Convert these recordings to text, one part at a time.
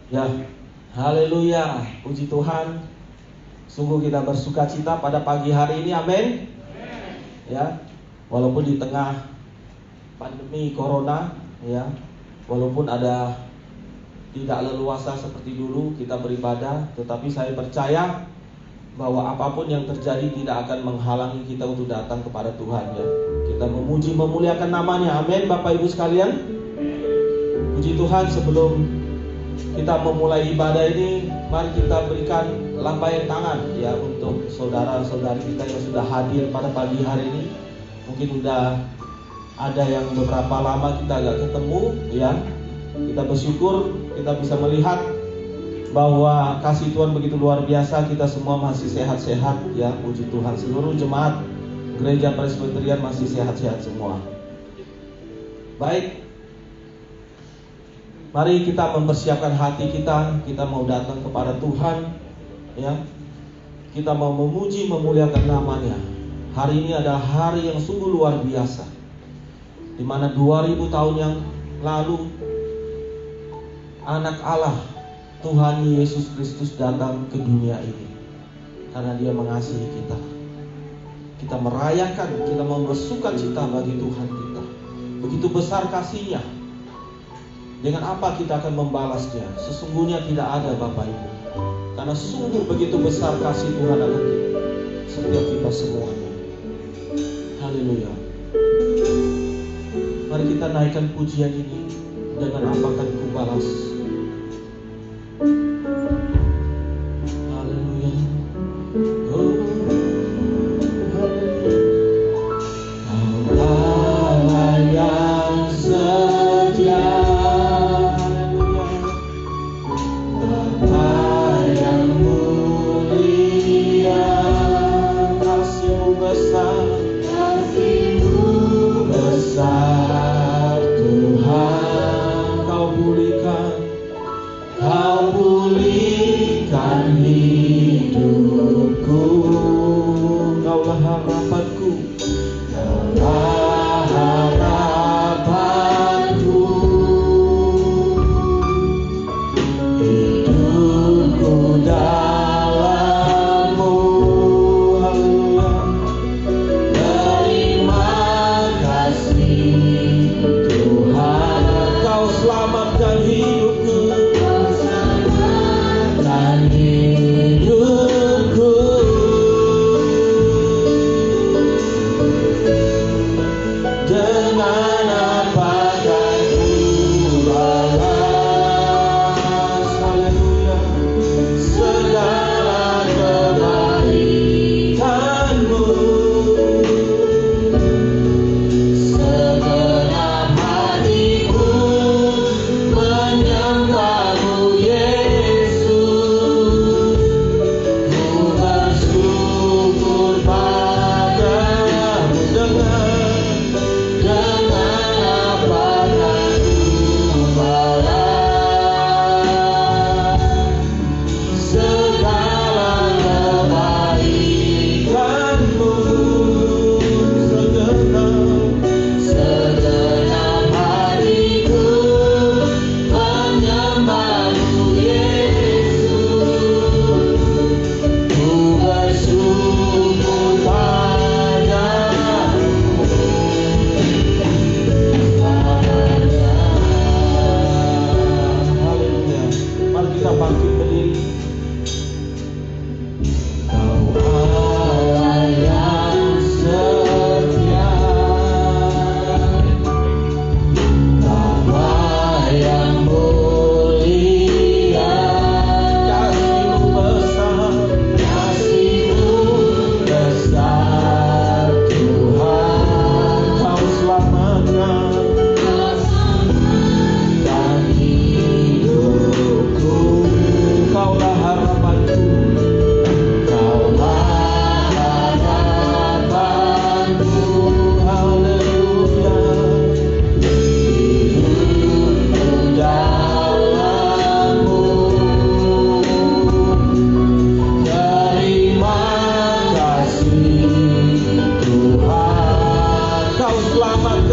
Ya, haleluya, puji Tuhan. Sungguh kita bersuka cita pada pagi hari ini, amin. Ya, walaupun di tengah pandemi corona, ya, walaupun ada tidak leluasa seperti dulu kita beribadah, tetapi saya percaya bahwa apapun yang terjadi tidak akan menghalangi kita untuk datang kepada Tuhan, ya. Kita memuji memuliakan namanya, amin. Bapak Ibu sekalian, puji Tuhan. Sebelum kita memulai ibadah ini, mari kita berikan lambaian tangan, ya, untuk saudara-saudari kita yang sudah hadir pada pagi hari ini. Mungkin sudah ada yang beberapa lama kita agak ketemu, ya. Kita bersyukur kita bisa melihat bahwa kasih Tuhan begitu luar biasa. Kita semua masih sehat-sehat, ya, puji Tuhan. Seluruh jemaat Gereja Presbyterian masih sehat-sehat semua. Baik, mari kita mempersiapkan hati kita. Kita mau datang kepada Tuhan, ya. Kita mau memuji memuliakan namanya. Hari ini adalah hari yang sungguh luar biasa, di mana 2000 tahun yang lalu Anak Allah Tuhan Yesus Kristus datang ke dunia ini karena Dia mengasihi kita. Kita merayakan, kita mau bersuka cita bagi Tuhan kita. Begitu besar kasih-Nya. Dengan apa kita akan membalasnya? Sesungguhnya tidak ada, Bapak Ibu. Karena sungguh begitu besar kasih Tuhan akan kita, setiap kita semuanya. Haleluya. Mari kita naikkan pujian ini. Dengan apa akan kubalas? Haleluya. Oh, Allah yang setia, Bapa yang mulia, kasih-Mu besar, kasih-Mu besar Tuhan. Kau pulihkan hidupku. Kaulah harapanku, Kaulah harapanku. Hidupku dalam-Mu. Haleluya. Terima kasih Tuhan. Kau selamatkan hidupku.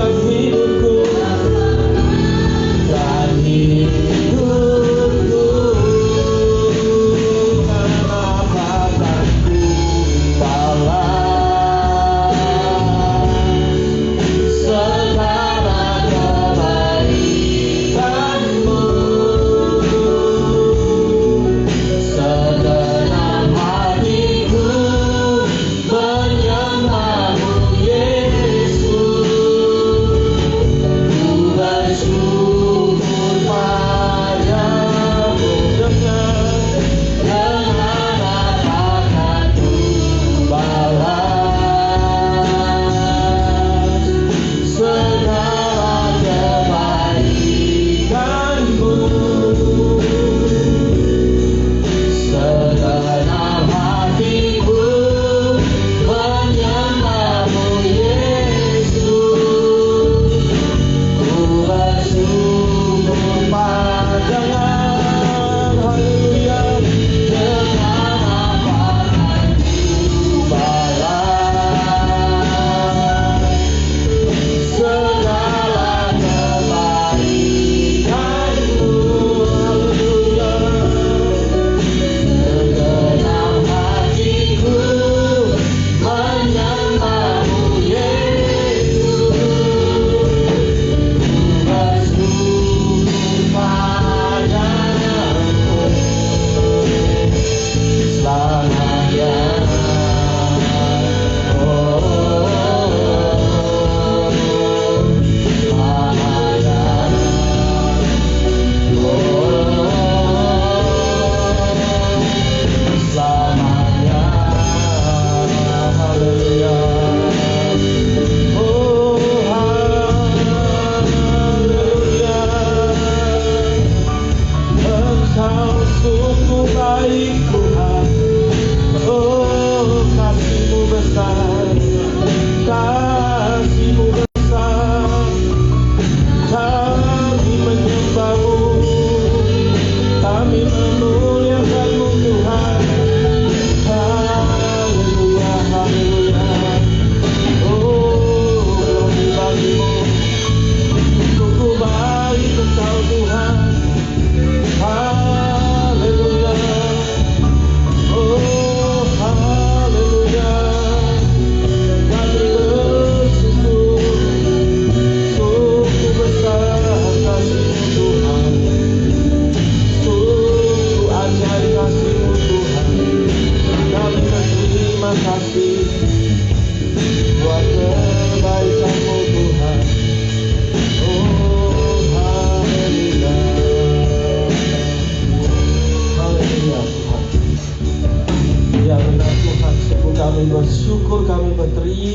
hidupku dan hidupku.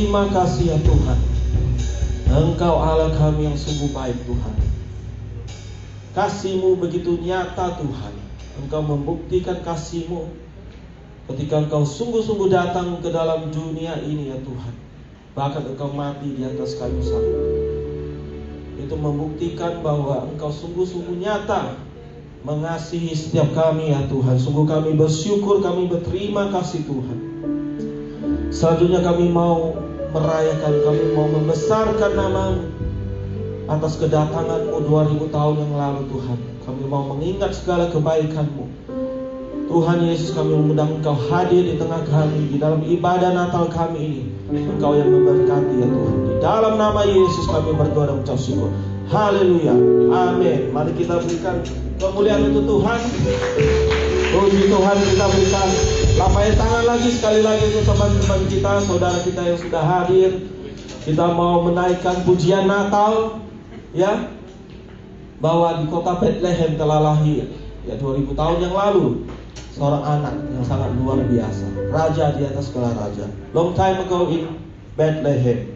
terima kasih ya Tuhan. Engkau Allah kami yang sungguh baik Tuhan. Kasih-Mu begitu nyata Tuhan. Engkau membuktikan kasih-Mu ketika Engkau sungguh-sungguh datang ke dalam dunia ini ya Tuhan. Bahkan Engkau mati di atas kayu salib. Itu membuktikan bahwa Engkau sungguh-sungguh nyata mengasihi setiap kami ya Tuhan. Sungguh kami bersyukur, kami berterima kasih Tuhan. Selanjutnya kami mau merayakan, kami mau membesarkan nama-Mu atas kedatangan-Mu 2000 tahun yang lalu Tuhan. Kami mau mengingat segala kebaikan-Mu. Tuhan Yesus, kami mengundang Engkau hadir di tengah kami, di dalam ibadah Natal kami ini. Engkau yang memberkati ya Tuhan. Di dalam nama Yesus kami berdoa dan mengucap syukur. Haleluya, amin. Mari kita berikan kemuliaan untuk Tuhan. Puji Tuhan, kita berikan lapangkan tangan lagi sekali lagi untuk teman-teman kita, saudara kita yang sudah hadir. Kita mau menaikkan pujian Natal, ya, bahwa di kota Bethlehem telah lahir, ya 2000 tahun yang lalu, seorang anak yang sangat luar biasa, raja di atas segala raja. Long time ago in Bethlehem.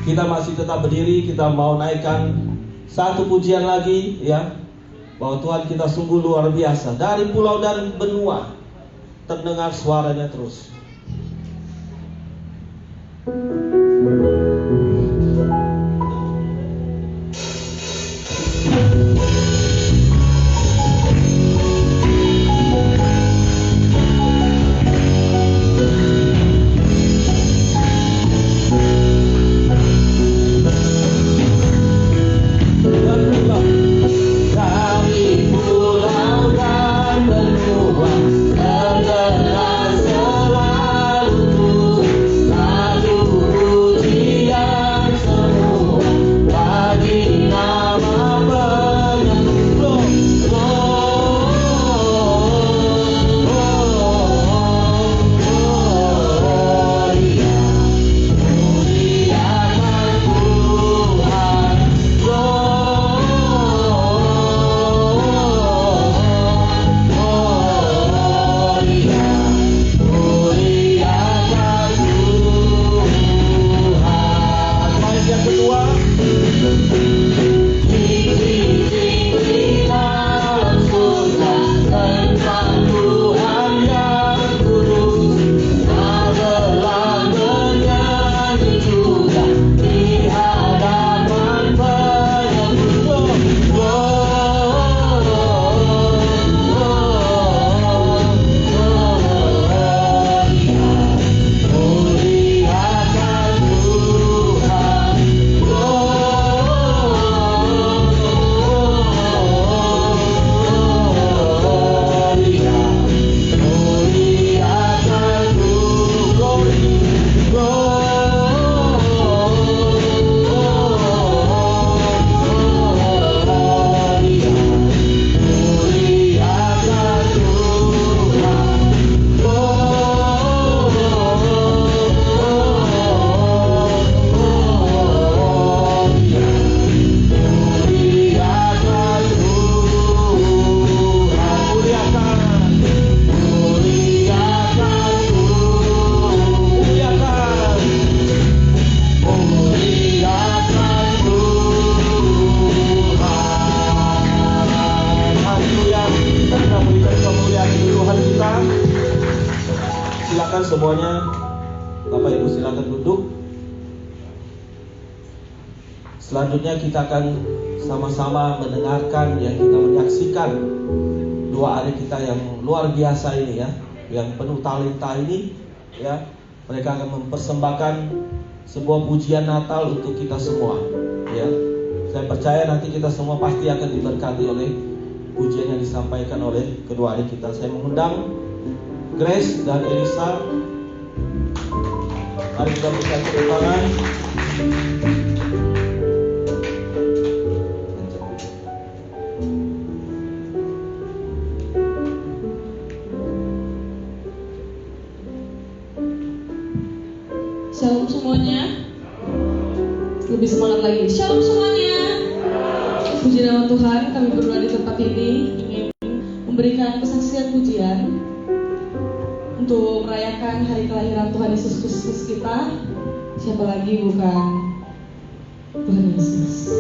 Kita masih tetap berdiri, kita mau naikkan satu pujian lagi ya, bahwa Tuhan kita sungguh luar biasa. Dari pulau dan benua terdengar suaranya terus. Dari pulau Silakan semuanya, Bapak Ibu silakan duduk. Selanjutnya kita akan sama-sama mendengarkan yang kita menyaksikan dua adik kita yang luar biasa ini ya, yang penuh talenta ini ya. Mereka akan mempersembahkan sebuah pujian Natal untuk kita semua ya. Saya percaya nanti kita semua pasti akan diberkati oleh pujian yang disampaikan oleh kedua adik kita. Saya mengundang Grace dan Elisa. Mari kita berikan tepuk tangan. Shalom semuanya. Lebih semangat lagi. Shalom semuanya. Puji nama Tuhan, kami berdua di tempat ini ingin memberikan kesaksian pujian untuk merayakan hari kelahiran Tuhan Yesus Kristus kita. Siapa lagi bukan Tuhan Yesus.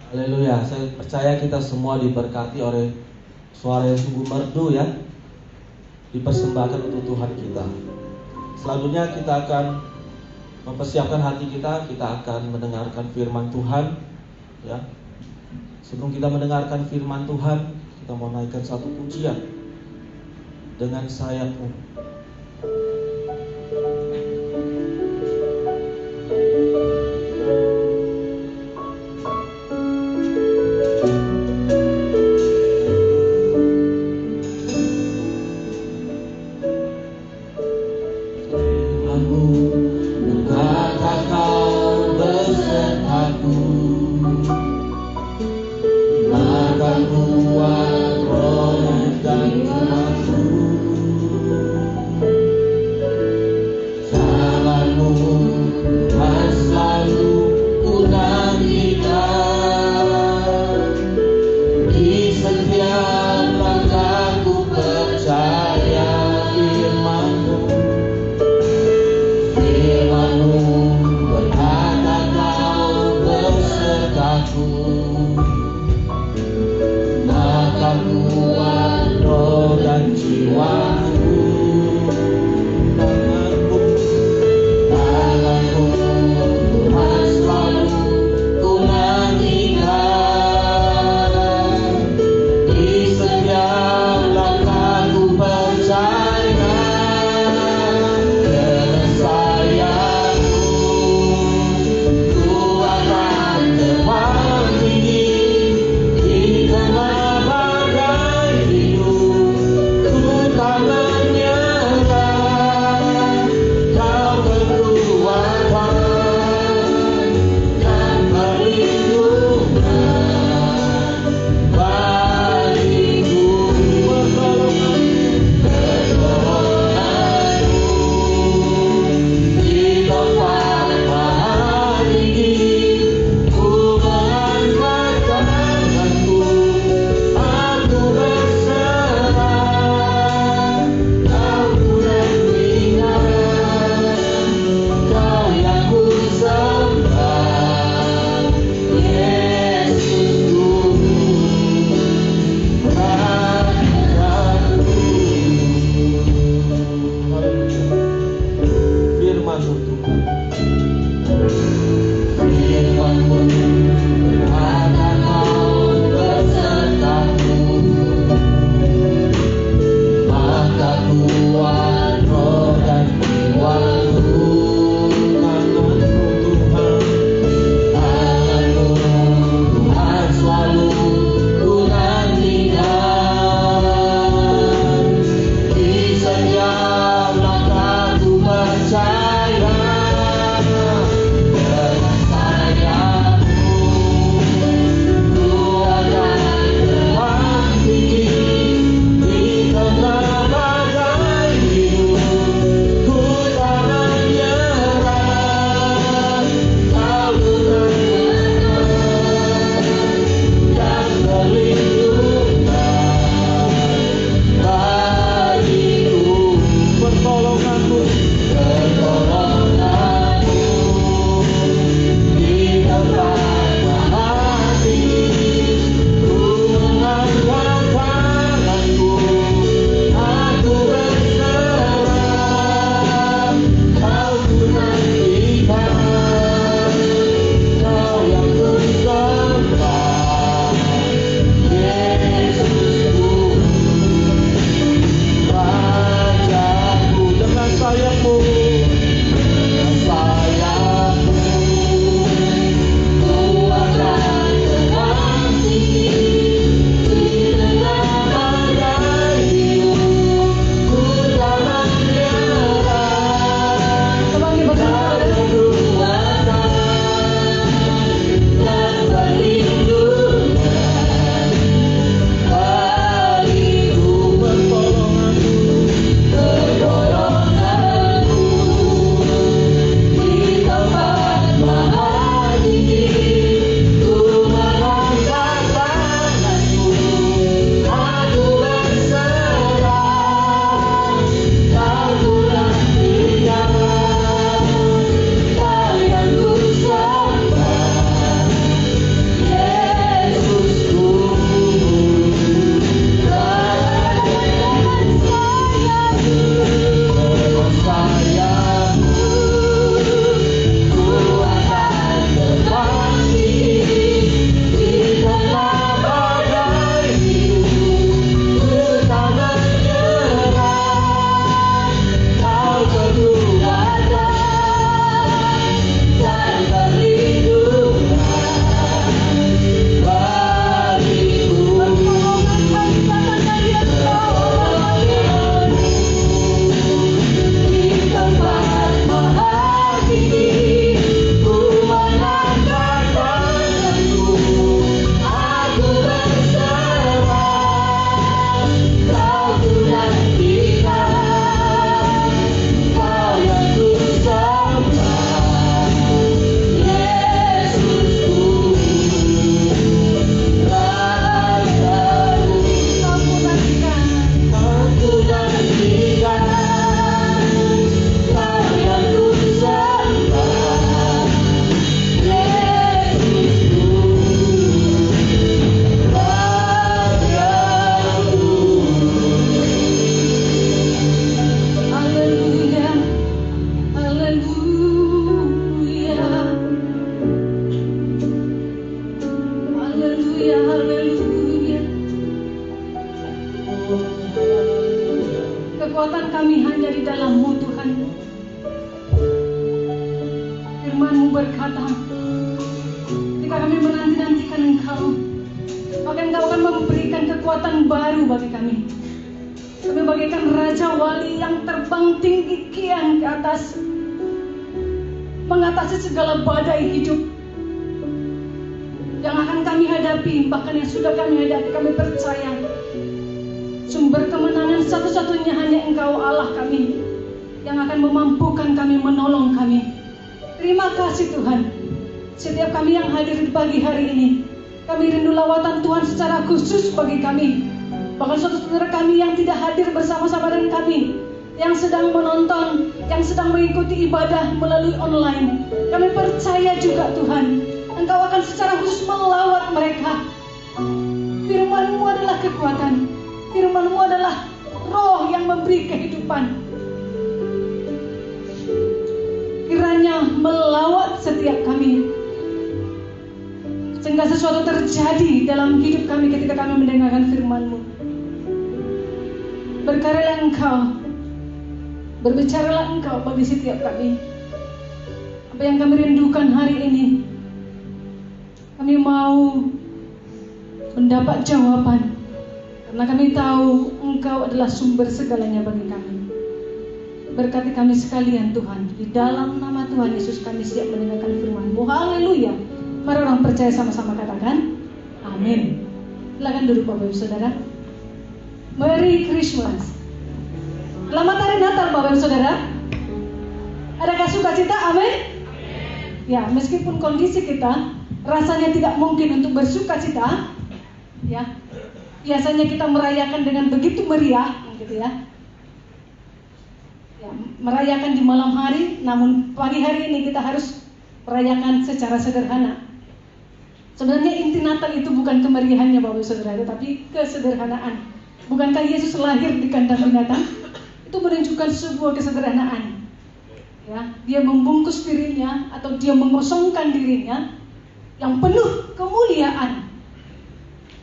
Haleluya, saya percaya kita semua diberkati oleh suara yang sungguh merdu ya, dipersembahkan untuk Tuhan kita. Selanjutnya kita akan mempersiapkan hati kita akan mendengarkan firman Tuhan ya. Sebelum kita mendengarkan firman Tuhan, kita mau naikkan satu pujian dengan sayapmu. Tangannya kekuatan kami hanya di dalam-Mu Tuhan. Firman-Mu berkata, ketika kami menanti-nantikan Engkau, maka Engkau akan memberikan kekuatan baru bagi kami. Kami bagaikan Raja Wali yang terbang tinggi kian ke atas, mengatasi segala badai hidup yang akan kami hadapi, bahkan yang sudah kami hadapi. Kami percaya sumber kemenangan satu-satunya hanya Engkau, Allah kami, yang akan memampukan kami, menolong kami. Terima kasih Tuhan. Setiap kami yang hadir di pagi hari ini, kami rindu lawatan Tuhan secara khusus bagi kami. Bahkan saudara kami yang tidak hadir bersama-sama dengan kami, yang sedang menonton, yang sedang mengikuti ibadah melalui online, kami percaya juga Tuhan, Engkau akan secara khusus melawat mereka. Firman-Mu adalah kekuatan, Firman-Mu adalah roh yang memberi kehidupan. Kiranya melawat setiap kami, sehingga sesuatu terjadi dalam hidup kami ketika kami mendengarkan firman-Mu. Berkaryalah Engkau, berbicaralah Engkau bagi setiap kami. Apa yang kami rindukan hari ini, kami mau mendapat jawaban, karena kami tahu Engkau adalah sumber segalanya bagi kami. Berkati kami sekalian Tuhan, di dalam nama Tuhan Yesus kami siap mendengarkan firman-Mu. Haleluya. Mari orang percaya sama-sama katakan amin. Silakan duduk Bapak Ibu Saudara. Merry Christmas. Selamat Hari Natal Bapak Ibu Saudara. Adakah sukacita? Amin. Ya, meskipun kondisi kita rasanya tidak mungkin untuk bersukacita, ya, biasanya kita merayakan dengan begitu meriah, gitu ya. Ya, merayakan di malam hari, namun pagi hari ini kita harus merayakan secara sederhana. Sebenarnya inti Natal itu bukan kemeriahannya Bapak Ibu Saudara, tetapi kesederhanaan. Bukankah Yesus lahir di kandang binatang? Itu menunjukkan sebuah kesederhanaan. Ya, dia membungkus dirinya atau dia mengosongkan dirinya yang penuh kemuliaan.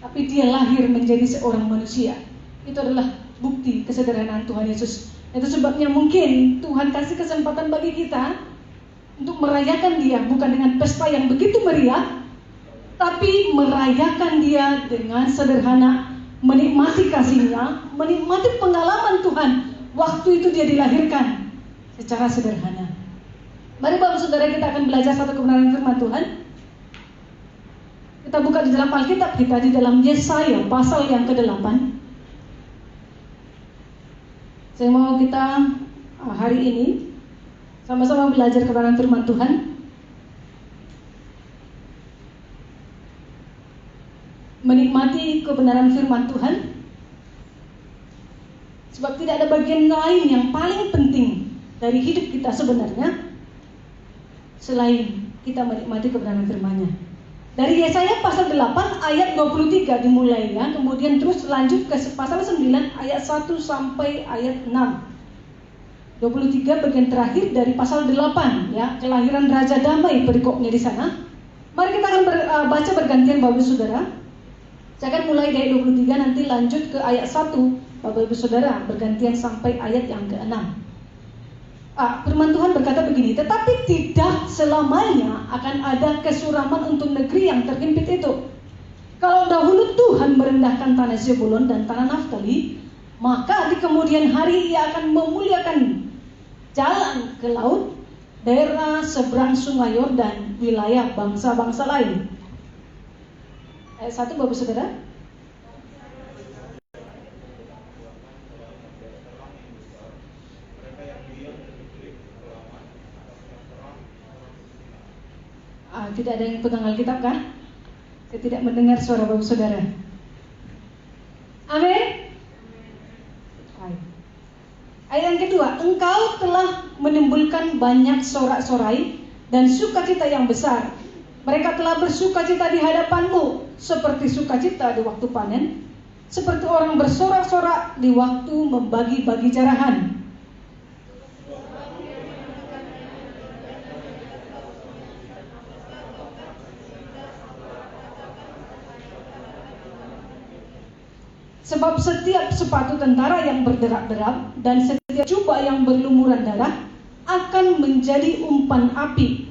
Tapi dia lahir menjadi seorang manusia. Itu adalah bukti kesederhanaan Tuhan Yesus. Itu sebabnya mungkin Tuhan kasih kesempatan bagi kita untuk merayakan dia bukan dengan pesta yang begitu meriah, tapi merayakan dia dengan sederhana, menikmati kasih-Nya, menikmati pengalaman Tuhan waktu itu dia dilahirkan secara sederhana. Mari Bapak Saudara, kita akan belajar satu kebenaran firman Tuhan. Kita buka di dalam Alkitab kita, di dalam Yesaya pasal yang ke-8. Saya mau kita hari ini sama-sama belajar kebenaran firman Tuhan. Menikmati kebenaran firman Tuhan. Sebab tidak ada bagian lain yang paling penting dari hidup kita sebenarnya selain kita menikmati kebenaran firman-Nya. Dari Yesaya pasal 8 ayat 23 dimulai ya, kemudian terus lanjut ke pasal 9 ayat 1 sampai ayat 6. 23 bagian terakhir dari pasal 8 ya, kelahiran Raja Damai perikopnya di sana. Mari kita akan baca bergantian Bapak Ibu Saudara. Saya akan mulai dari 23 nanti lanjut ke ayat 1 Bapak Ibu Saudara, bergantian sampai ayat yang ke-6. Firman Tuhan berkata begini, tetapi tidak selamanya akan ada kesuraman untuk negeri yang terhimpit itu. Kalau dahulu Tuhan merendahkan tanah Zebulon dan tanah Naftali, maka di kemudian hari Ia akan memuliakan jalan ke laut, daerah seberang sungai Yordan, wilayah bangsa-bangsa lain. Ayat 1 Bapak Saudara. Tidak ada yang pegang Alkitab kan? Saya tidak mendengar suara Bapak Saudara. Amin. Ayat yang kedua, engkau telah menimbulkan banyak sorak-sorai dan sukacita yang besar. Mereka telah bersukacita di hadapanmu seperti sukacita di waktu panen, seperti orang bersorak-sorak di waktu membagi-bagi jarahan. Sebab setiap sepatu tentara yang berderak-derak dan setiap jubah yang berlumuran darah akan menjadi umpan api.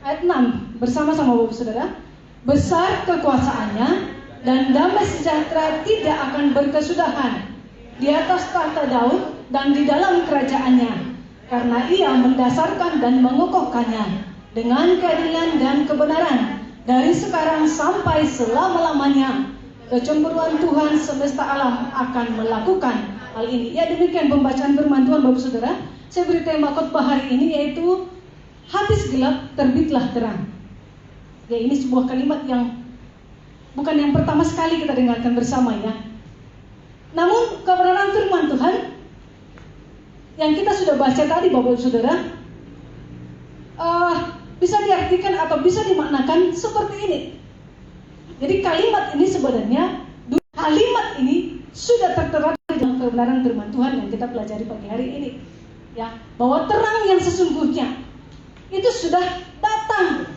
Ayat 6 bersama-sama Bapak Saudara. Besar kekuasaannya dan damai sejahtera tidak akan berkesudahan di atas tahta Daud dan di dalam kerajaannya, karena ia mendasarkan dan mengokohkannya dengan keadilan dan kebenaran dari sekarang sampai selama-lamanya. Kecemburuan Tuhan semesta alam akan melakukan hal ini. Ya, demikian pembacaan firman Tuhan Bapak Saudara. Saya beri tema khotbah hari ini yaitu habis gelap terbitlah terang. Ya, ini sebuah kalimat yang bukan yang pertama sekali kita dengarkan bersama ya. Namun kebenaran firman Tuhan yang kita sudah baca tadi Bapak Saudara bisa diartikan atau bisa dimaknakan seperti ini. Jadi kalimat ini sebenarnya, kalimat ini sudah tertera dalam kebenaran firman Tuhan yang kita pelajari pagi hari ini. Ya, bahwa terang yang sesungguhnya itu sudah datang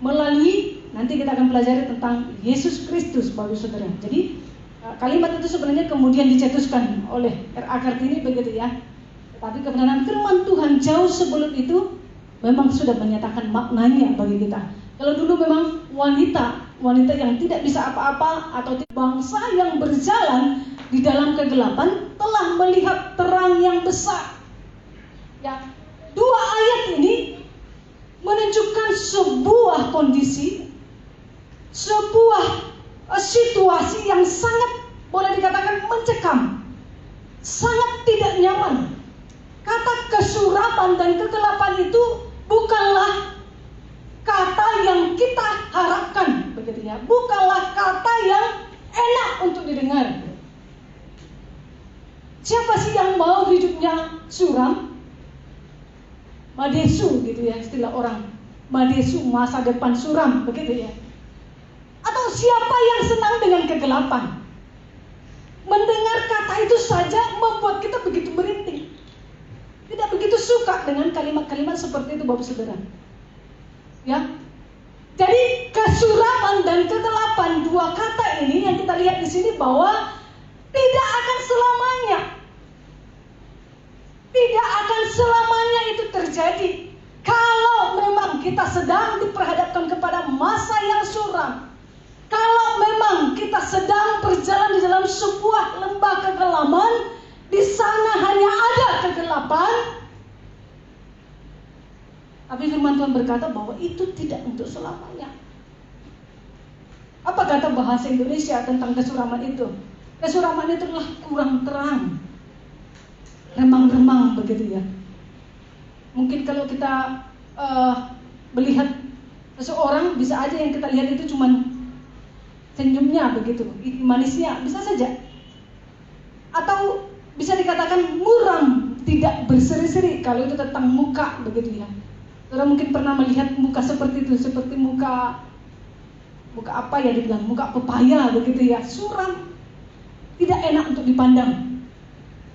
melalui, nanti kita akan pelajari tentang Yesus Kristus Bapak Saudara. Jadi kalimat itu sebenarnya kemudian dicetuskan oleh R.A. Kartini begitu ya. Tetapi kebenaran firman Tuhan jauh sebelum itu memang sudah menyatakan maknanya bagi kita. Kalau dulu memang wanita yang tidak bisa apa-apa atau bangsa yang berjalan di dalam kegelapan telah melihat terang yang besar. Ya, dua ayat ini menunjukkan sebuah kondisi, sebuah situasi yang sangat boleh dikatakan mencekam, sangat tidak nyaman. Kata kesuraman dan kegelapan itu bukanlah kata yang kita harapkan, begitu ya. Bukanlah kata yang enak untuk didengar. Siapa sih yang mau hidupnya suram? Madesu gitu ya, istilah orang. Madesu, masa depan suram, begitu ya. Atau siapa yang senang dengan kegelapan? Mendengar kata itu saja membuat kita begitu merinding. Tidak begitu suka dengan kalimat-kalimat seperti itu Bapak Saudara. Ya. Jadi kesuraman dan kegelapan, dua kata ini yang kita lihat di sini bahwa tidak akan selamanya. Tidak akan selamanya itu terjadi. Kalau memang kita sedang diperhadapkan kepada masa yang suram, kalau memang kita sedang berjalan di dalam sebuah lembah kegelapan, di sana hanya ada kegelapan. Tapi firman Tuhan berkata bahwa itu tidak untuk selamanya. Apa kata bahasa Indonesia tentang kesuraman itu? Kesuraman itu adalah kurang terang, remang-remang begitu ya. Mungkin kalau kita melihat seseorang, bisa aja yang kita lihat itu cuman senyumnya begitu, manisnya, bisa saja. Atau bisa dikatakan muram, tidak berseri-seri kalau itu tentang muka begitu ya. Saudara mungkin pernah melihat muka seperti itu, seperti muka apa ya dibilang, muka pepaya begitu ya, suram, tidak enak untuk dipandang.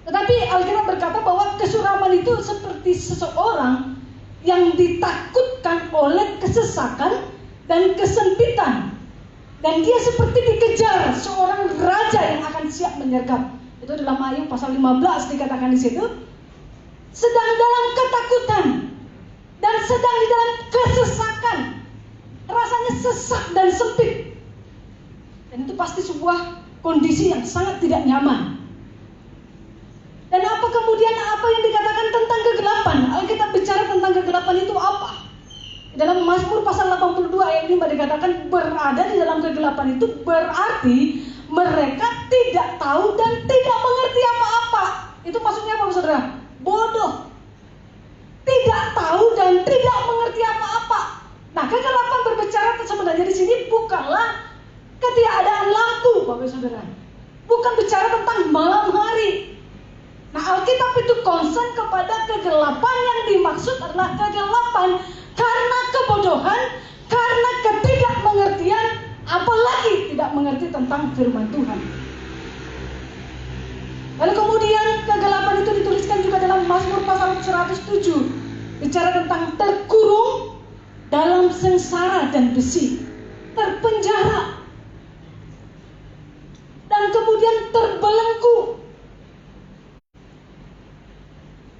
Tetapi Alkitab berkata bahwa kesuraman itu seperti seseorang yang ditakutkan oleh kesesakan dan kesempitan, dan dia seperti dikejar seorang raja yang akan siap menyergap. Itu dalam Ayub pasal 15 dikatakan di situ, sedang dalam ketakutan dan sedang di dalam kesesakan, rasanya sesak dan sempit. Dan itu pasti sebuah kondisi yang sangat tidak nyaman. Dan apa kemudian apa yang dikatakan tentang kegelapan? Alkitab bicara tentang kegelapan itu apa? Dalam Mazmur pasal 82 ayat 5 dikatakan berada di dalam kegelapan itu berarti mereka tidak tahu dan tidak mengerti apa-apa. Itu maksudnya apa saudara? Bodoh. Tidak tahu dan tidak mengerti apa-apa. Nah, kegelapan berbicara sebenarnya di sini bukanlah ketiadaan lampu, Bapak Saudara. Bukan bicara tentang malam hari. Nah, Alkitab itu concern kepada kegelapan yang dimaksud adalah kegelapan karena kebodohan, karena ketidakmengertian apalagi tidak mengerti tentang firman Tuhan. Lalu kemudian kegelapan itu dituliskan juga dalam Mazmur pasal 107, bicara tentang terkurung dalam sengsara dan besi, terpenjara, dan kemudian terbelenggu.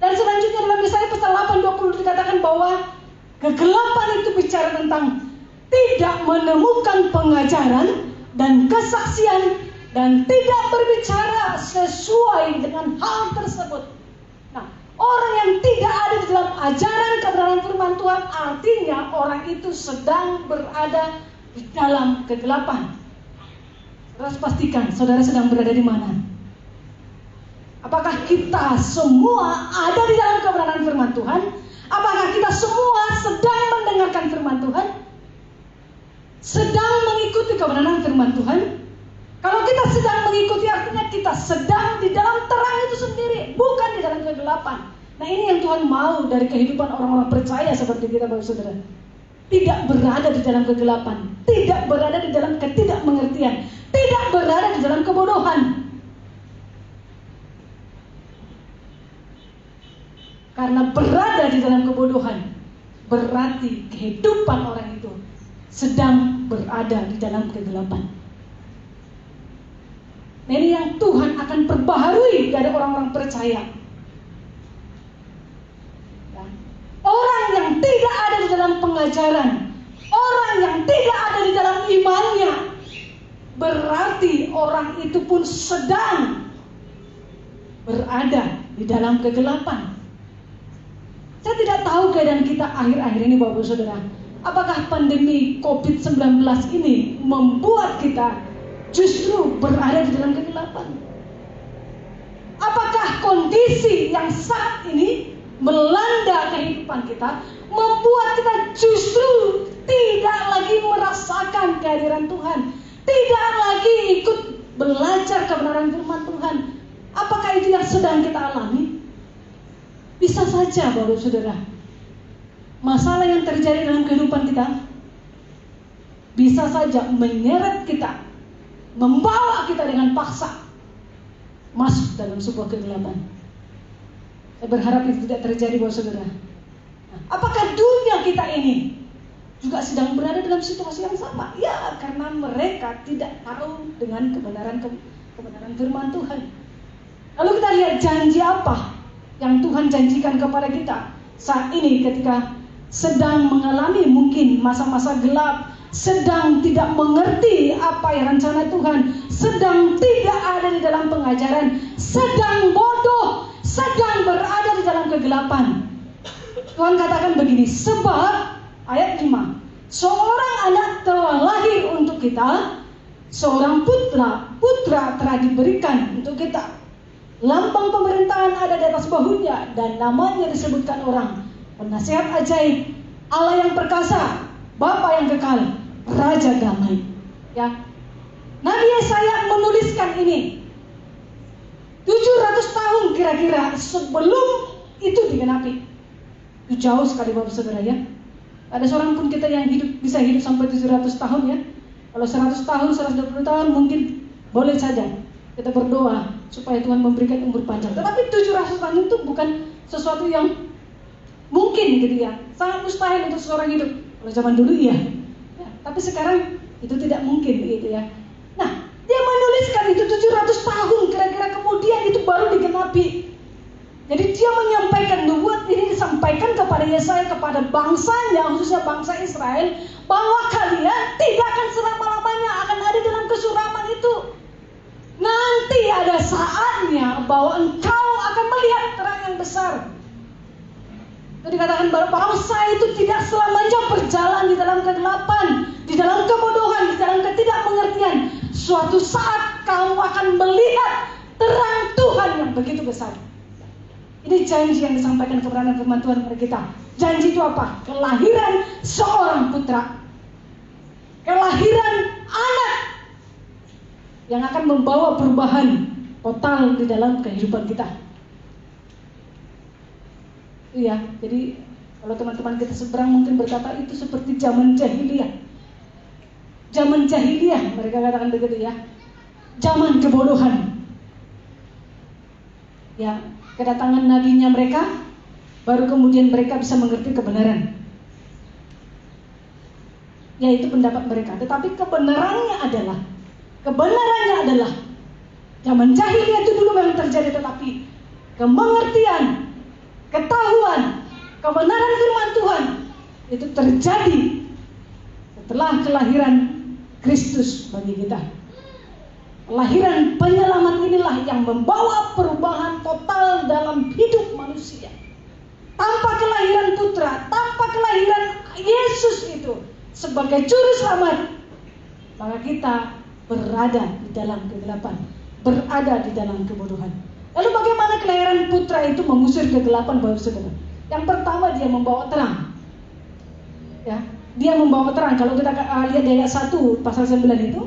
Dan selanjutnya dalam Yesaya pasal 8:20 dikatakan bahwa kegelapan itu bicara tentang tidak menemukan pengajaran dan kesaksian dan tidak berbicara sesuai dengan hal tersebut. Nah, orang yang tidak ada di dalam ajaran kebenaran firman Tuhan, artinya orang itu sedang berada di dalam kegelapan. Saudara pastikan saudara sedang berada di mana? Apakah kita semua ada di dalam kebenaran firman Tuhan? Apakah kita semua sedang mendengarkan firman Tuhan? Sedang mengikuti kebenaran firman Tuhan? Kalau kita sedang mengikuti, artinya kita sedang di dalam terang itu sendiri, bukan di dalam kegelapan. Nah, ini yang Tuhan mau dari kehidupan orang-orang percaya seperti kita, Bapak Saudara. Tidak berada di dalam kegelapan, tidak berada di dalam ketidakmengertian, tidak berada di dalam kebodohan. Karena berada di dalam kebodohan berarti kehidupan orang itu sedang berada di dalam kegelapan. Nah, ini yang Tuhan akan perbaharui dari orang-orang percaya. Orang yang tidak ada di dalam pengajaran, orang yang tidak ada di dalam imannya, berarti orang itu pun sedang berada di dalam kegelapan. Saya tidak tahu keadaan kita akhir-akhir ini, Bapak Saudara. Apakah pandemi COVID-19 ini membuat kita justru berada di dalam kegelapan? Apakah kondisi yang saat ini melanda kehidupan kita membuat kita justru tidak lagi merasakan kehadiran Tuhan, tidak lagi ikut belajar kebenaran firman Tuhan? Apakah itu yang sedang kita alami? Bisa saja, Bapak Saudara, masalah yang terjadi dalam kehidupan kita bisa saja menyeret kita, membawa kita dengan paksa masuk dalam sebuah kegelapan. Saya berharap itu tidak terjadi, Bapak Saudara. Nah, apakah dunia kita ini juga sedang berada dalam situasi yang sama? Ya, karena mereka tidak tahu dengan kebenaran firman Tuhan. Lalu kita lihat janji apa yang Tuhan janjikan kepada kita saat ini ketika sedang mengalami mungkin masa-masa gelap, sedang tidak mengerti apa yang rencana Tuhan, sedang tidak ada di dalam pengajaran, sedang bodoh, sedang berada di dalam kegelapan. Tuhan katakan begini, sebab ayat 5, seorang anak telah lahir untuk kita, seorang putra telah diberikan untuk kita. Lambang pemerintahan ada di atas bahunya dan namanya disebutkan orang Penasihat ajaib, Allah yang perkasa, Bapa yang kekal, Raja damai. Ya, Nabi Yesaya menuliskan ini 700 tahun kira-kira sebelum itu digenapi. Itu jauh sekali, Bapak Saudara, ya. Ada seorang pun kita yang bisa hidup sampai 700 tahun, ya. Kalau 100 tahun, 120 tahun mungkin boleh saja kita berdoa supaya Tuhan memberikan umur panjang. Tetapi 700 tahun itu bukan sesuatu yang mungkin gitu, ya. Sangat mustahil untuk seseorang hidup. Kalau zaman dulu iya. Ya, tapi sekarang itu tidak mungkin gitu, ya. Nah, dia menuliskan itu 700 tahun kira-kira kemudian itu baru digenapi. Jadi dia menyampaikan nubuat ini disampaikan kepada Yesaya, kepada bangsanya, khususnya bangsa Israel, bahwa kalian tidak akan selama-lamanya akan ada dalam kesuraman itu. Nanti ada saatnya bahwa engkau akan melihat terang yang besar. Itu dikatakan bahwa bangsa itu tidak selamanya berjalan di dalam kegelapan, di dalam kebodohan, di dalam ketidakmengertian. Suatu saat kamu akan melihat terang Tuhan yang begitu besar. Ini janji yang disampaikan kebenaran firman Tuhan kepada kita. Janji itu apa? Kelahiran seorang putra, kelahiran anak yang akan membawa perubahan total di dalam kehidupan kita. Iya, jadi kalau teman-teman kita seberang mungkin berkata itu seperti zaman jahiliyah. Zaman jahiliyah, mereka katakan begitu ya. Zaman kebodohan. Ya, kedatangan nabinya mereka, baru kemudian mereka bisa mengerti kebenaran. Yaitu pendapat mereka. Tetapi kebenarannya adalah zaman jahiliyah itu dulu memang terjadi, tetapi kemengertian, ketahuan, kebenaran firman Tuhan itu terjadi setelah kelahiran Kristus bagi kita. Kelahiran penyelamat inilah yang membawa perubahan total dalam hidup manusia. Tanpa kelahiran putra, tanpa kelahiran Yesus itu sebagai juru selamat, maka kita berada di dalam kegelapan, berada di dalam kebodohan. Lalu bagaimana kelahiran putra itu mengusir kegelapan, Bapak Saudara? Yang pertama, dia membawa terang. Ya, dia membawa terang. Kalau kita lihat di ayat 1 pasal 9 itu,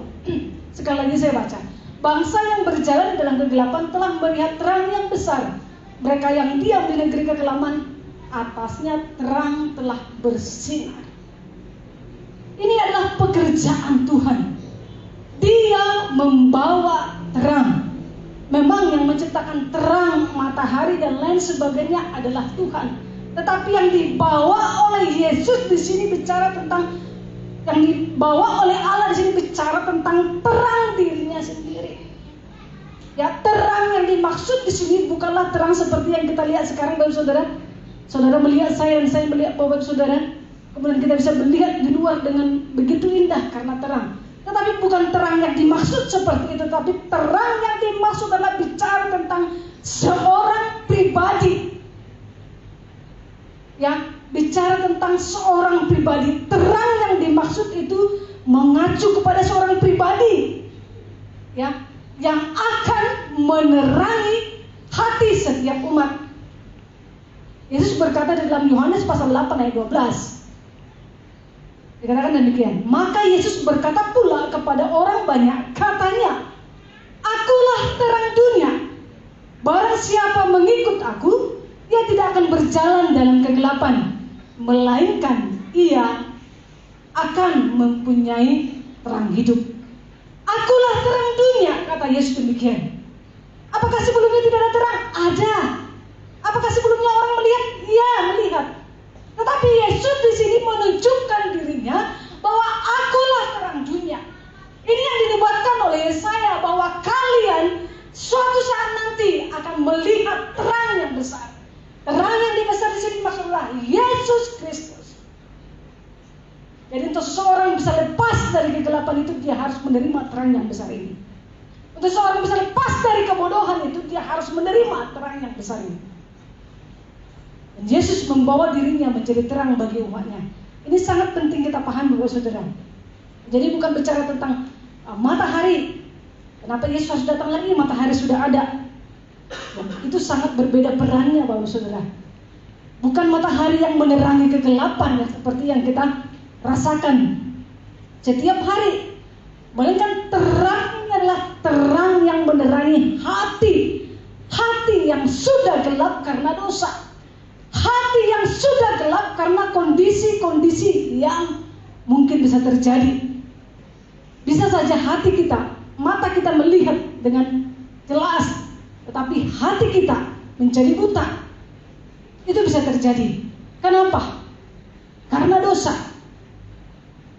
sekali lagi saya baca. Bangsa yang berjalan dalam kegelapan telah melihat terang yang besar. Mereka yang diam di negeri kekelaman, atasnya terang telah bersinar. Ini adalah pekerjaan Tuhan. Dia membawa terang. Memang yang menciptakan terang, matahari dan lain sebagainya adalah Tuhan. Tetapi yang dibawa oleh Yesus di sini bicara tentang, yang dibawa oleh Allah di sini bicara tentang terang dirinya sendiri. Ya, terang yang dimaksud di sini bukanlah terang seperti yang kita lihat sekarang, Bapak Saudara. Saudara melihat saya dan saya melihat Bapak Saudara, kemudian kita bisa melihat di luar dengan begitu indah karena terang. Tetapi bukan terang yang dimaksud seperti itu, tapi terang yang dimaksud adalah bicara tentang seorang pribadi. Ya, bicara tentang seorang pribadi. Terang yang dimaksud itu mengacu kepada seorang pribadi, ya, yang akan menerangi hati setiap umat. Yesus berkata di dalam Yohanes pasal 8 ayat 12. Dikatakan demikian, maka Yesus berkata pula kepada orang banyak, katanya, akulah terang dunia. Barang siapa mengikut aku, ia tidak akan berjalan dalam kegelapan, melainkan ia akan mempunyai terang hidup. Akulah terang dunia, kata Yesus demikian. Apakah sebelumnya tidak ada terang? Ada. Apakah sebelumnya orang melihat? Iya, melihat. Tetapi Yesus di sini menunjukkan dirinya bahwa akulah terang dunia. Ini yang dinubuatkan oleh Yesaya, bahwa kalian suatu saat nanti akan melihat terang yang besar. Terang yang besar di sini maksudnya Yesus Kristus. Jadi untuk seseorang bisa lepas dari kegelapan itu, dia harus menerima terang yang besar ini. Untuk seseorang bisa lepas dari kebodohan itu, dia harus menerima terang yang besar ini. Dan Yesus membawa dirinya menjadi terang bagi umatnya. Ini sangat penting kita pahami, Bapak Saudara. Jadi bukan bicara tentang matahari. Kenapa Yesus harus datang lagi? Matahari sudah ada. Dan itu sangat berbeda perannya, Bapak Saudara. Bukan matahari yang menerangi kegelapan ya, seperti yang kita rasakan setiap hari. Melainkan terangnya adalah terang yang menerangi hati. Hati yang sudah gelap karena dosa. Hati yang sudah gelap karena kondisi-kondisi yang mungkin bisa terjadi. Bisa saja hati kita, mata kita melihat dengan jelas, tetapi hati kita menjadi buta. Itu bisa terjadi. Kenapa? Karena dosa.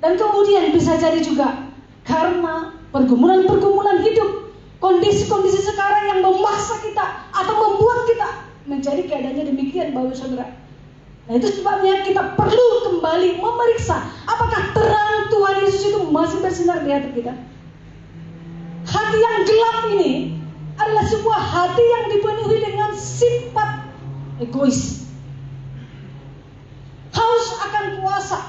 Dan kemudian bisa jadi juga karena pergumulan-pergumulan hidup, kondisi-kondisi sekarang yang memaksa kita atau membuat kita menjadi keadaannya demikian, Bapak Saudara. Nah, itu sebabnya kita perlu kembali memeriksa apakah terang Tuhan Yesus itu masih bersinar di hati kita. Hati yang gelap ini adalah sebuah hati yang dipenuhi dengan sifat egois, haus akan kuasa.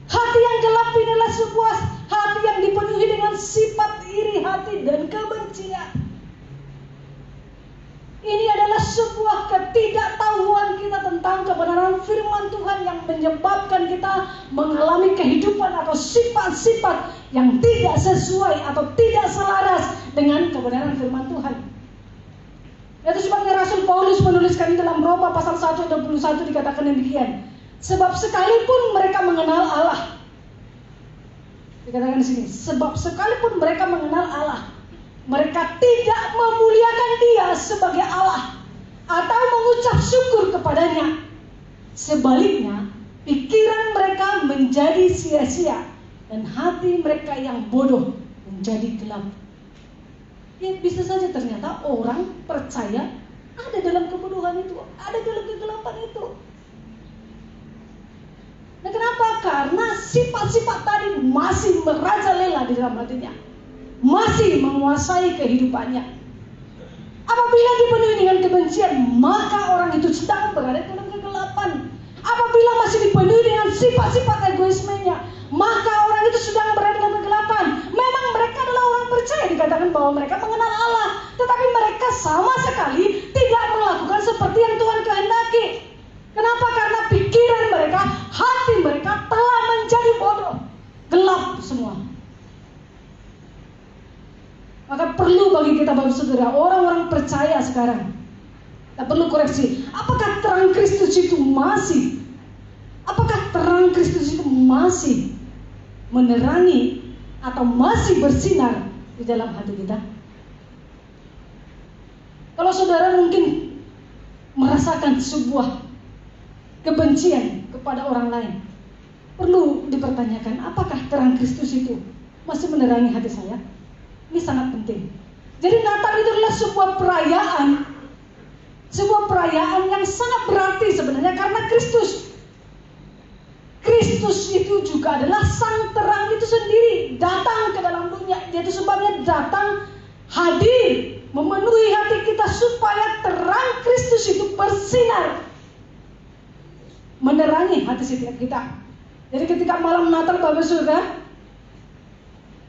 Hati yang gelap ini adalah sebuah hati yang dipenuhi dengan sifat iri hati dan kebencian. Ini adalah sebuah ketidaktahuan kita tentang kebenaran firman Tuhan yang menyebabkan kita mengalami kehidupan atau sifat-sifat yang tidak sesuai atau tidak selaras dengan kebenaran firman Tuhan. Itu sebabnya Rasul Paulus menuliskan dalam Roma pasal 1:21 dikatakan demikian. Sebab sekalipun mereka mengenal Allah, Dikatakan di sini, sebab sekalipun mereka mengenal Allah, mereka tidak memuliakan Dia sebagai Allah atau mengucap syukur kepadanya. Sebaliknya, pikiran mereka menjadi sia-sia dan hati mereka yang bodoh menjadi gelap. Ya, bisa saja ternyata orang percaya ada dalam kebodohan itu, ada dalam kegelapan itu. Nah, kenapa? Karena sifat-sifat tadi masih merajalela di dalam hatinya, masih menguasai kehidupannya. Apabila dipenuhi dengan kebencian, maka orang itu sedang berada dalam kegelapan. Apabila masih dipenuhi dengan sifat-sifat egoismenya, maka orang itu sedang berada dalam kegelapan. Memang mereka adalah orang percaya, dikatakan bahwa mereka mengenal Allah, tetapi mereka sama sekali tidak melakukan seperti yang Tuhan kehendaki. Kenapa? Karena pikiran mereka, hati mereka telah menjadi bodoh, gelap semua. Maka perlu bagi kita Bapak Saudara, orang-orang percaya sekarang, kita perlu koreksi. Apakah terang Kristus itu masih menerangi atau masih bersinar di dalam hati kita? Kalau saudara mungkin merasakan sebuah kebencian kepada orang lain, perlu dipertanyakan, apakah terang Kristus itu masih menerangi hati saya? Ini sangat penting. Jadi Natal itu adalah sebuah perayaan yang sangat berarti sebenarnya, karena Kristus itu juga adalah sang terang itu sendiri datang ke dalam dunia. Itu sebabnya datang, hadir, memenuhi hati kita supaya terang Kristus itu bersinar, menerangi hati setiap kita. Jadi ketika malam Natal Bapak Saudara,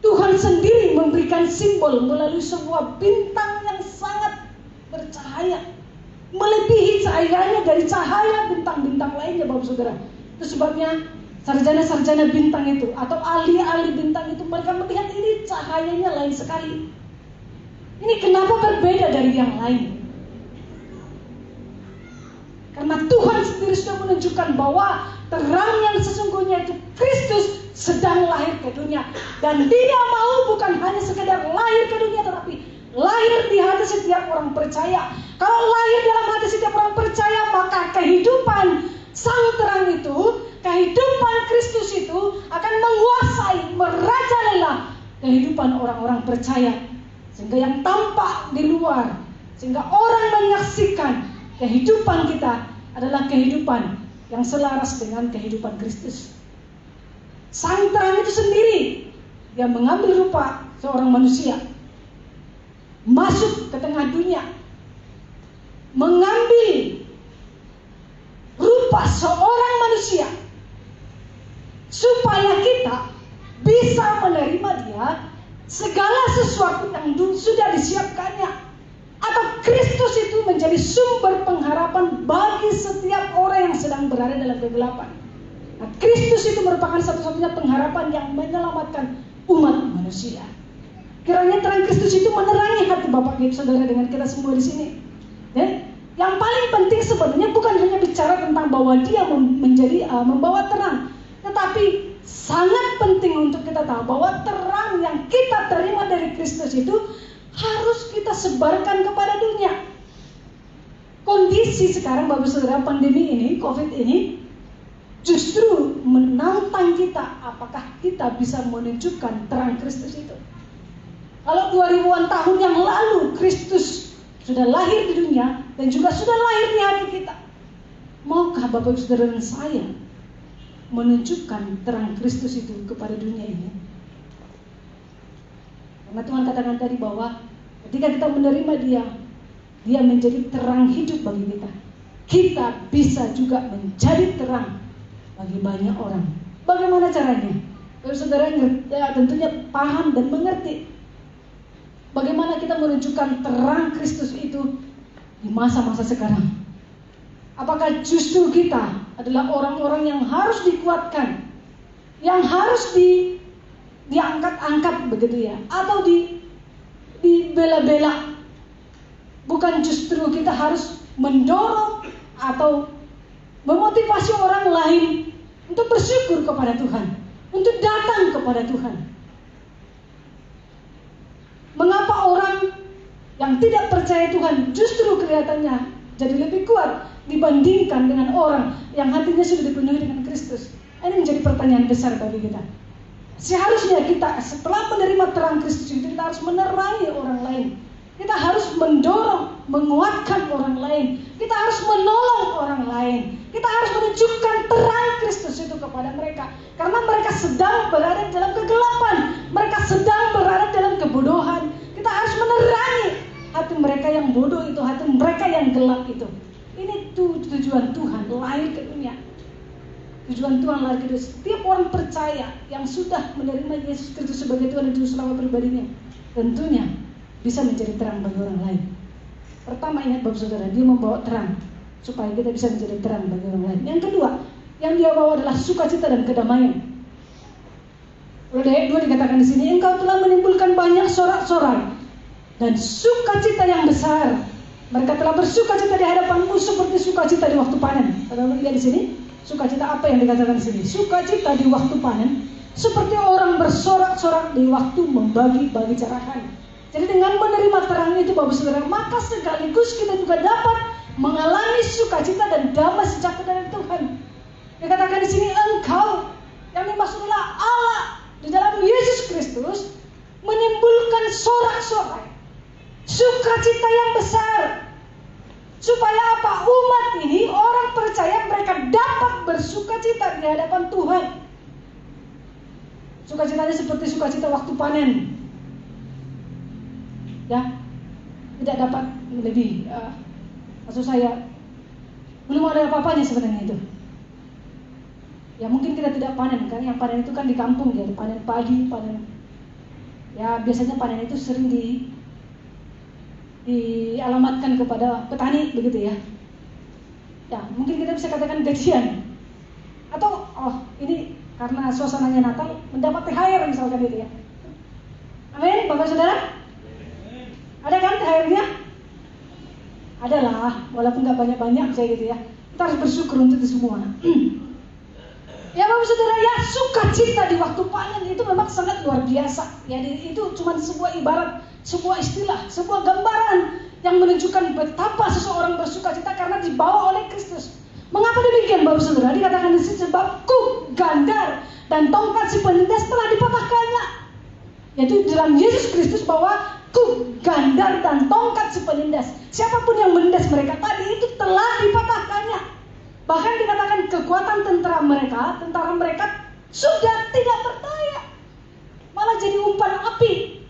Tuhan sendiri memberikan simbol melalui sebuah bintang yang sangat bercahaya, melebihi cahayanya dari cahaya bintang-bintang lainnya Bapak Saudara. Itu sebabnya sarjana-sarjana bintang itu atau ahli-ahli bintang itu, mereka melihat ini cahayanya lain sekali. Ini kenapa berbeda dari yang lain? Karena Tuhan sendiri sudah menunjukkan bahwa terang yang sesungguhnya itu Kristus sedang lahir ke dunia. Dan Dia mau bukan hanya sekedar lahir ke dunia, tetapi lahir di hati setiap orang percaya. Kalau lahir dalam hati setiap orang percaya, maka kehidupan sang terang itu, kehidupan Kristus itu akan menguasai, merajalela kehidupan orang-orang percaya. Sehingga yang tampak di luar, sehingga orang menyaksikan kehidupan kita adalah kehidupan yang selaras dengan kehidupan Kristus. Sang terang itu sendiri, Dia mengambil rupa seorang manusia, masuk ke tengah dunia, mengambil rupa seorang manusia, supaya kita bisa menerima Dia, segala sesuatu yang sudah disiapkannya. Atau Kristus itu menjadi sumber pengharapan bagi setiap orang yang sedang berada dalam kegelapan. Nah, Kristus itu merupakan satu-satunya pengharapan yang menyelamatkan umat manusia. Kiranya terang Kristus itu menerangi hati Bapak Ibu Saudara dengan kita semua di sini. Dan yang paling penting sebenarnya bukan hanya bicara tentang bahwa Dia membawa terang, tetapi sangat penting untuk kita tahu bahwa terang yang kita terima dari Kristus itu harus kita sebarkan kepada dunia. Kondisi sekarang Bapak Saudara, pandemi ini, COVID ini, justru menantang kita, apakah kita bisa menunjukkan terang Kristus itu. Kalau 2000-an tahun yang lalu Kristus sudah lahir di dunia dan juga sudah lahir di hati kita, maukah Bapak Saudara dan saya menunjukkan terang Kristus itu kepada dunia ini? Karena Tuhan katakan tadi bahwa ketika kita menerima Dia, Dia menjadi terang hidup bagi kita. Kita bisa juga menjadi terang bagi banyak orang. Bagaimana caranya? Kalau saudara tentunya paham dan mengerti bagaimana kita menunjukkan terang Kristus itu di masa-masa sekarang. Apakah justru kita adalah orang-orang yang harus dikuatkan, yang harus diangkat-angkat begitu ya, atau dibela-bela? Bukan justru kita harus mendorong atau memotivasi orang lain untuk bersyukur kepada Tuhan, untuk datang kepada Tuhan. Mengapa orang yang tidak percaya Tuhan justru kelihatannya jadi lebih kuat dibandingkan dengan orang yang hatinya sudah dipenuhi dengan Kristus? Ini menjadi pertanyaan besar bagi kita. Seharusnya kita setelah menerima terang Kristus itu, kita harus menerangi orang lain. Kita harus mendorong, menguatkan orang lain. Kita harus menolong orang lain. Kita harus menunjukkan terang Kristus itu kepada mereka. Karena mereka sedang berada dalam kegelapan. Mereka sedang berada dalam kebodohan. Kita harus menerangi hati mereka yang bodoh itu, hati mereka yang gelap itu. Ini tujuan Tuhan lahir ke dunia. Tujuan Tuhan lahir ke dunia. Setiap orang percaya yang sudah menerima Yesus Kristus sebagai Tuhan dan Juru Selamat pribadinya, tentunya bisa menjadi terang bagi orang lain. Pertama, ingat Bapak Saudara, dia membawa terang supaya kita bisa menjadi terang bagi orang lain. Yang kedua, yang dia bawa adalah sukacita dan kedamaian. Lalu ayat 2 dikatakan di sini, engkau telah menimbulkan banyak sorak-sorai dan sukacita yang besar. Mereka telah bersukacita di hadapanmu seperti sukacita di waktu panen. Saudara lihat di sini, sukacita apa yang dikatakan di sini? Sukacita di waktu panen, seperti orang bersorak-sorak di waktu membagi-bagi carahan. Jadi dengan menerima terang itu Bapak Saudara, maka sekaligus kita juga dapat mengalami sukacita dan damai sejahtera dari Tuhan. Dikatakan di sini, engkau, yang dimaksud adalah Allah di dalam Yesus Kristus, menimbulkan sorak-sorai, sukacita yang besar. Supaya apa? Umat ini, orang percaya, mereka dapat bersukacita di hadapan Tuhan. Sukacitanya seperti sukacita waktu panen. Ya, tidak dapat lebih. Maksud saya, belum ada apa-apanya sebenarnya itu. Ya mungkin kita tidak panen, kan yang panen itu kan di kampung ya, panen padi, panen. Ya biasanya panen itu sering dialamatkan kepada petani begitu ya. Ya mungkin kita bisa katakan gajian. Atau ini karena suasananya Natal mendapat THR misalkan itu ya. Amin, Bapak Saudara. Ada kan THR-nya? Adalah, walaupun nggak banyak-banyak saya gitu ya. Kita harus bersyukur untuk itu semua. Ya Bapak Saudara, ya sukacita di waktu panen itu memang sangat luar biasa. Ya itu cuma sebuah ibarat, sebuah istilah, sebuah gambaran yang menunjukkan betapa seseorang bersukacita karena dibawa oleh Kristus. Mengapa demikian Bapak Saudara? Dikatakan di sini sebab kuk gandar dan tongkat si penindas telah dipatahkannya. Yaitu dalam Yesus Kristus bahwa kuk gandar dan tongkat si penindas, siapapun yang menindas mereka tadi itu telah dipatahkannya. Bahkan dikatakan kekuatan tentara mereka sudah tidak berdaya, malah jadi umpan api.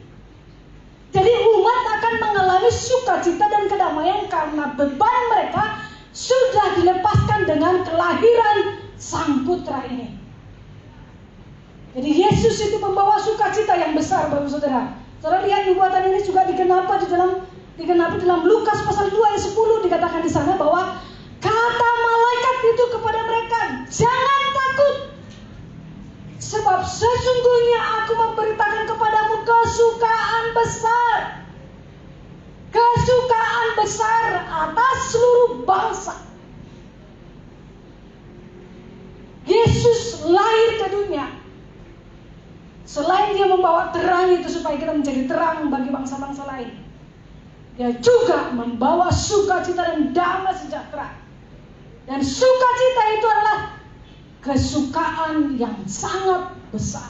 Jadi umat akan mengalami sukacita dan kedamaian karena beban mereka sudah dilepaskan dengan kelahiran Sang Putra ini. Jadi Yesus itu membawa sukacita yang besar Bapak Saudara. Saudara lihat nubuatan ini juga digenapi dalam Lukas pasal 2 ayat 10, dikatakan di sana bahwa kata malaikat itu kepada mereka, jangan takut, sebab sesungguhnya aku memberitakan kepadamu kesukaan besar atas seluruh bangsa. Yesus lahir ke dunia. Selain dia membawa terang itu supaya kita menjadi terang bagi bangsa-bangsa lain, dia juga membawa sukacita dan damai sejahtera. Dan sukacita itu adalah kesukaan yang sangat besar.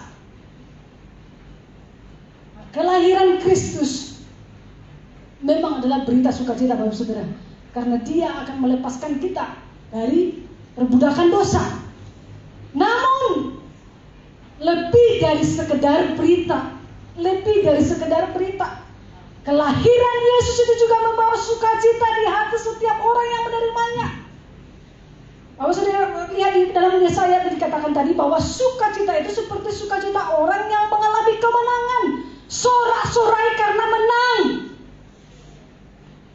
Kelahiran Kristus memang adalah berita sukacita Bapak Saudara, karena dia akan melepaskan kita dari perbudakan dosa. Namun lebih dari sekedar berita, kelahiran Yesus itu juga membawa sukacita di hati setiap orang yang menerimanya. Bapak Saudara lihat di dalam Yesaya dikatakan tadi bahwa sukacita itu seperti sukacita orang yang mengalami kemenangan, sorak-sorai karena menang.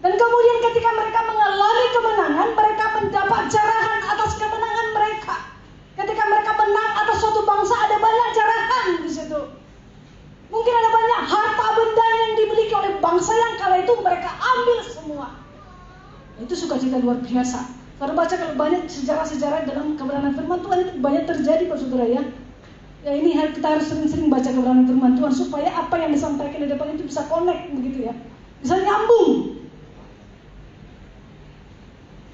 Dan kemudian ketika mereka mengalami kemenangan, mereka mendapat jarahan atas kemenangan mereka. Ketika mereka menang atas suatu bangsa, ada banyak jarahan di situ. Mungkin ada banyak harta benda yang dimiliki oleh bangsa yang kala itu mereka ambil semua. Itu sukacita luar biasa. Kalau baca kalau banyak sejarah-sejarah dalam kebenaran firman Tuhan itu banyak terjadi Pak Saudara ya. Ya ini kita harus sering-sering baca kebenaran firman Tuhan supaya apa yang disampaikan di depan itu bisa connect begitu ya. Bisa nyambung.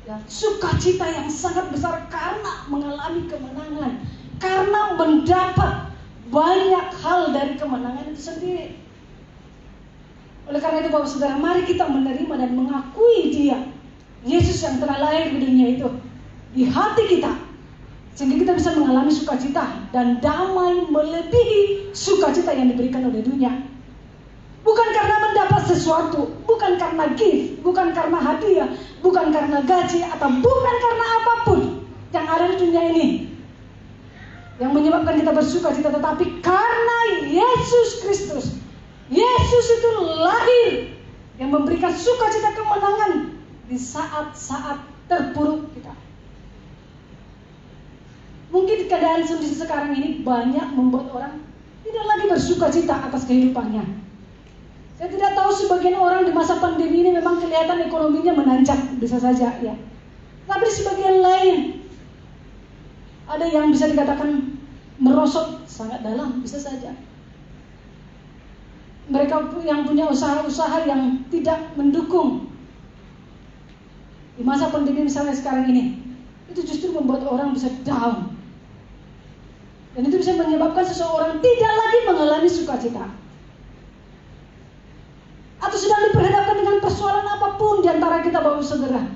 Ya, sukacita yang sangat besar karena mengalami kemenangan, karena mendapat banyak hal dari kemenangan itu sendiri. Oleh karena itu Bapak Saudara, mari kita menerima dan mengakui Dia, Yesus yang telah lahir di dunia itu, di hati kita, sehingga kita bisa mengalami sukacita dan damai melebihi sukacita yang diberikan oleh dunia. Bukan karena mendapat sesuatu, bukan karena gift, bukan karena hadiah, bukan karena gaji, atau bukan karena apapun yang ada di dunia ini yang menyebabkan kita bersukacita, tetapi karena Yesus Kristus. Yesus itu lahir yang memberikan sukacita kemenangan di saat-saat terpuruk kita. Mungkin keadaan kondisi sekarang ini banyak membuat orang tidak lagi bersukacita atas kehidupannya. Saya tidak tahu, sebagian orang di masa pandemi ini memang kelihatan ekonominya menanjak, bisa saja ya. Tapi di sebagian lain ada yang bisa dikatakan merosot sangat dalam, bisa saja. Mereka yang punya usaha-usaha yang tidak mendukung di masa pandemi misalnya sekarang ini, itu justru membuat orang bisa down. Dan itu bisa menyebabkan seseorang tidak lagi mengalami sukacita. Atau sedang diperhadapkan dengan persoalan apapun di antara kita Bapak Saudara.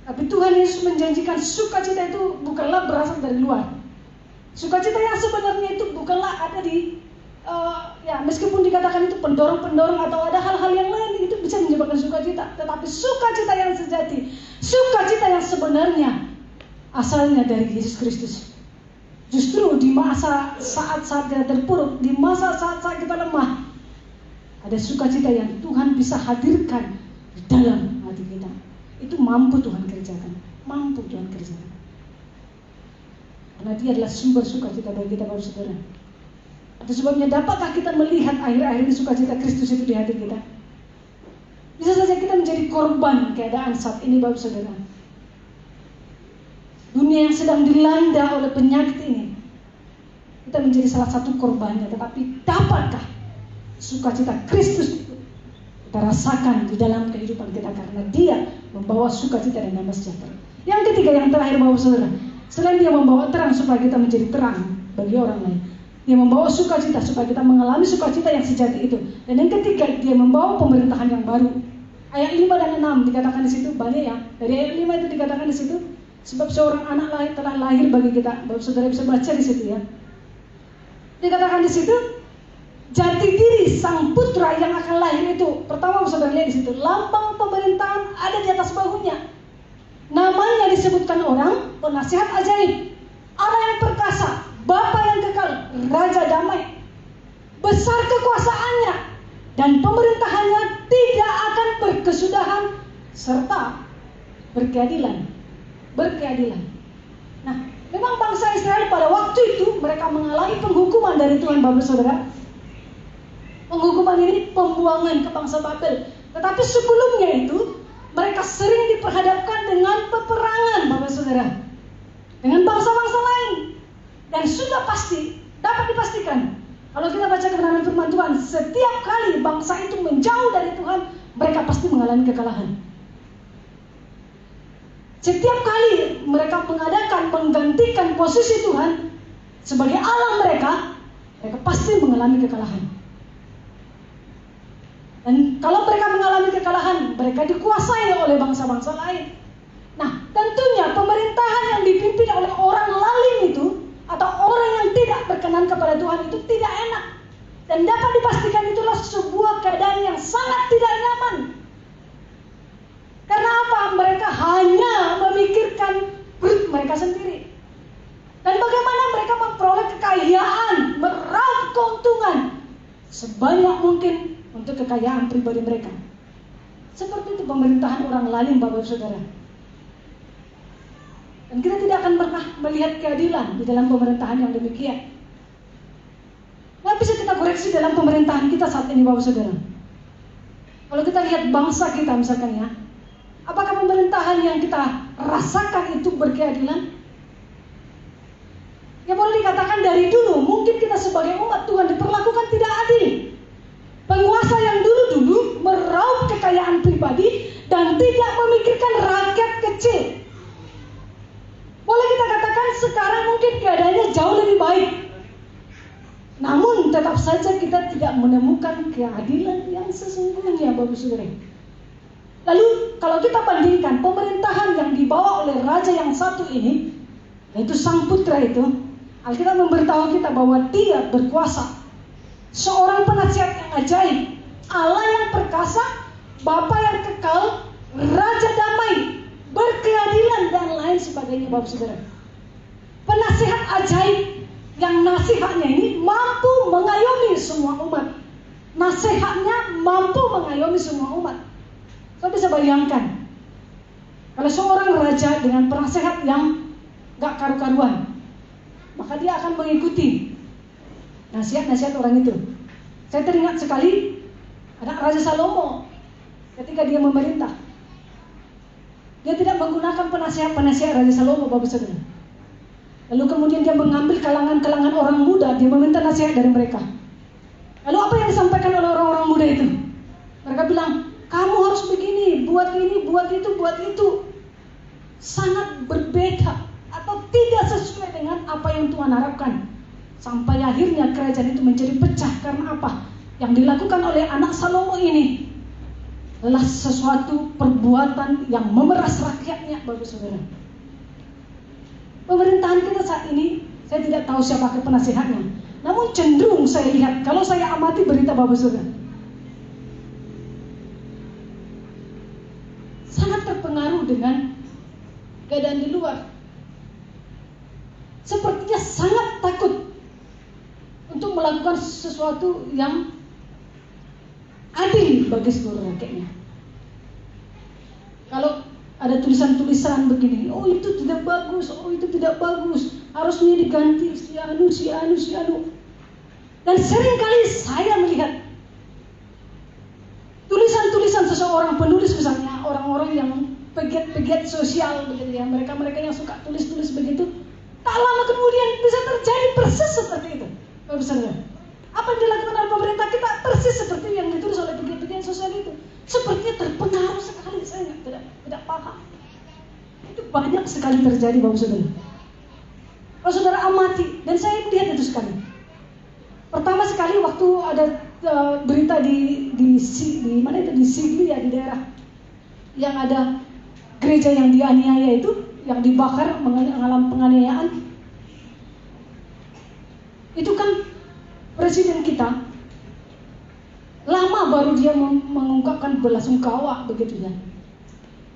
Tapi Tuhan Yesus menjanjikan sukacita itu bukanlah berasal dari luar. Sukacita yang sebenarnya itu bukanlah ada di meskipun dikatakan itu pendorong-pendorong atau ada hal-hal yang lain, itu bisa menyebabkan sukacita. Tetapi sukacita yang sejati, sukacita yang sebenarnya asalnya dari Yesus Kristus. Justru di masa saat-saat kita terpuruk, di masa saat-saat kita lemah, ada sukacita yang Tuhan bisa hadirkan di dalam hati kita. Itu mampu Tuhan kerjakan, mampu Tuhan kerjakan. Karena Dia adalah sumber sukacita bagi kita Bapak Saudara. Itu sebabnya dapatkah kita melihat akhir-akhir ini sukacita Kristus itu di hati kita? Bisa saja kita menjadi korban keadaan saat ini Bapak Saudara. Dunia yang sedang dilanda oleh penyakit ini, kita menjadi salah satu korbannya. Tetapi dapatkah sukacita Kristus itu kita rasakan di dalam kehidupan kita, karena Dia membawa sukacita dan damai sejahtera. Yang ketiga, yang terakhir Bapak Saudara, selain Dia membawa terang supaya kita menjadi terang bagi orang lain, Dia membawa sukacita supaya kita mengalami sukacita yang sejati itu. Dan yang ketiga, Dia membawa pemerintahan yang baru. Ayat 5 dan 6 dikatakan di situ banyak ya. Dari ayat 5 itu dikatakan di situ, sebab seorang anak telah lahir bagi kita. Bapak Saudara bisa baca di situ ya. Dikatakan di situ, jati diri sang putra yang akan lahir itu. Pertama Bapak Saudara lihat di situ, lambang pemerintahan ada di atas bahunya. Namanya disebutkan orang penasihat ajaib, Allah yang perkasa, Bapa yang kekal, Raja damai. Besar kekuasaannya dan pemerintahannya tidak akan berkesudahan serta berkeadilan. Nah, memang bangsa Israel pada waktu itu mereka mengalami penghukuman dari Tuhan Bapak Saudara. Penghukuman ini pembuangan ke bangsa Babel. Tetapi sebelumnya itu mereka sering diperhadapkan dengan peperangan Bapak Saudara, dengan bangsa-bangsa lain. Dan sudah pasti dapat dipastikan, kalau kita baca kebenaran firman Tuhan, setiap kali bangsa itu menjauh dari Tuhan, mereka pasti mengalami kekalahan. Setiap kali mereka menggantikan posisi Tuhan sebagai Allah mereka pasti mengalami kekalahan. Dan kalau mereka mengalami kekalahan, mereka dikuasai oleh bangsa-bangsa lain. Nah, tentunya pemerintahan yang dipimpin oleh orang lalim itu, atau orang yang tidak berkenan kepada Tuhan itu tidak enak. Dan dapat dipastikan itulah sebuah keadaan yang sangat tidak nyaman. Karena apa? Mereka hanya memikirkan perut mereka sendiri. Dan bagaimana mereka memperoleh kekayaan, meraup keuntungan sebanyak mungkin untuk kekayaan pribadi mereka. Seperti itu pemerintahan orang lalim Bapak Saudara. Dan kita tidak akan pernah melihat keadilan di dalam pemerintahan yang demikian. Nggak bisa kita koreksi dalam pemerintahan kita saat ini Bapak Saudara. Kalau kita lihat bangsa kita misalkan ya, apakah pemerintahan yang kita rasakan itu berkeadilan? Ya boleh dikatakan dari dulu mungkin kita sebagai umat Tuhan diperlakukan tidak adil. Penguasa yang dulu-dulu meraup kekayaan pribadi dan tidak memikirkan rakyat kecil. Boleh kita katakan sekarang mungkin keadaannya jauh lebih baik. Namun tetap saja kita tidak menemukan keadilan yang sesungguhnya, Bapak Saudara. Lalu kalau kita bandingkan pemerintahan yang dibawa oleh raja yang satu ini, yaitu Sang Putra itu, Alkitab memberitahu kita bahwa dia berkuasa, seorang penasihat yang ajaib, Allah yang perkasa, Bapa yang kekal, Raja damai, berkeadilan dan lain sebagainya, Bapak Saudara. Penasihat ajaib yang nasihatnya ini mampu mengayomi semua umat. Nasihatnya mampu mengayomi semua umat. Saya bisa bayangkan kalau seorang raja dengan penasehat yang gak karu-karuan, maka dia akan mengikuti nasihat-nasihat orang itu. Saya teringat sekali ada Raja Salomo ketika dia memerintah. Dia tidak menggunakan penasihat-penasihat Raja Salomo, Bapak Saudara. Lalu kemudian dia mengambil kalangan-kalangan orang muda, dia meminta nasihat dari mereka. Lalu apa yang disampaikan oleh orang-orang muda itu? Mereka bilang, kamu harus begini, buat ini, buat itu. Sangat berbeda atau tidak sesuai dengan apa yang Tuhan harapkan. Sampai akhirnya kerajaan itu menjadi pecah. Karena apa? Yang dilakukan oleh anak Salomo ini adalah sesuatu perbuatan yang memeras rakyatnya, Bapak Saudara. Pemerintahan kita saat ini, saya tidak tahu siapa penasihatnya. Namun cenderung saya lihat, kalau saya amati berita Bapak Saudara, sangat terpengaruh dengan keadaan di luar. Sepertinya sangat takut untuk melakukan sesuatu yang adil bagi seluruh rakyatnya. Kalau ada tulisan-tulisan begini, oh itu tidak bagus, oh itu tidak bagus, harusnya diganti si anu. Dan seringkali saya melihat tulisan-tulisan seseorang penulis, misalnya orang-orang yang pegiat-pegiat sosial begitu ya, mereka yang suka tulis-tulis begitu, tak lama kemudian bisa terjadi persis seperti itu. Bapak Saudara, apa yang dilakukan oleh pemerintah kita persis seperti yang ditulis oleh pegiat-pegiat sosial itu. Sepertinya terpengaruh sekali, saya tidak paham. Itu banyak sekali terjadi, Bapak Saudara. Bapak Saudara amati, dan saya melihat itu sekali. Pertama sekali waktu ada berita di mana itu, di Sigli ya, di daerah yang ada gereja yang dianiaya itu, yang dibakar, mengalami penganiayaan. Itu kan presiden kita lama baru dia mengungkapkan belasungkawa begitu ya,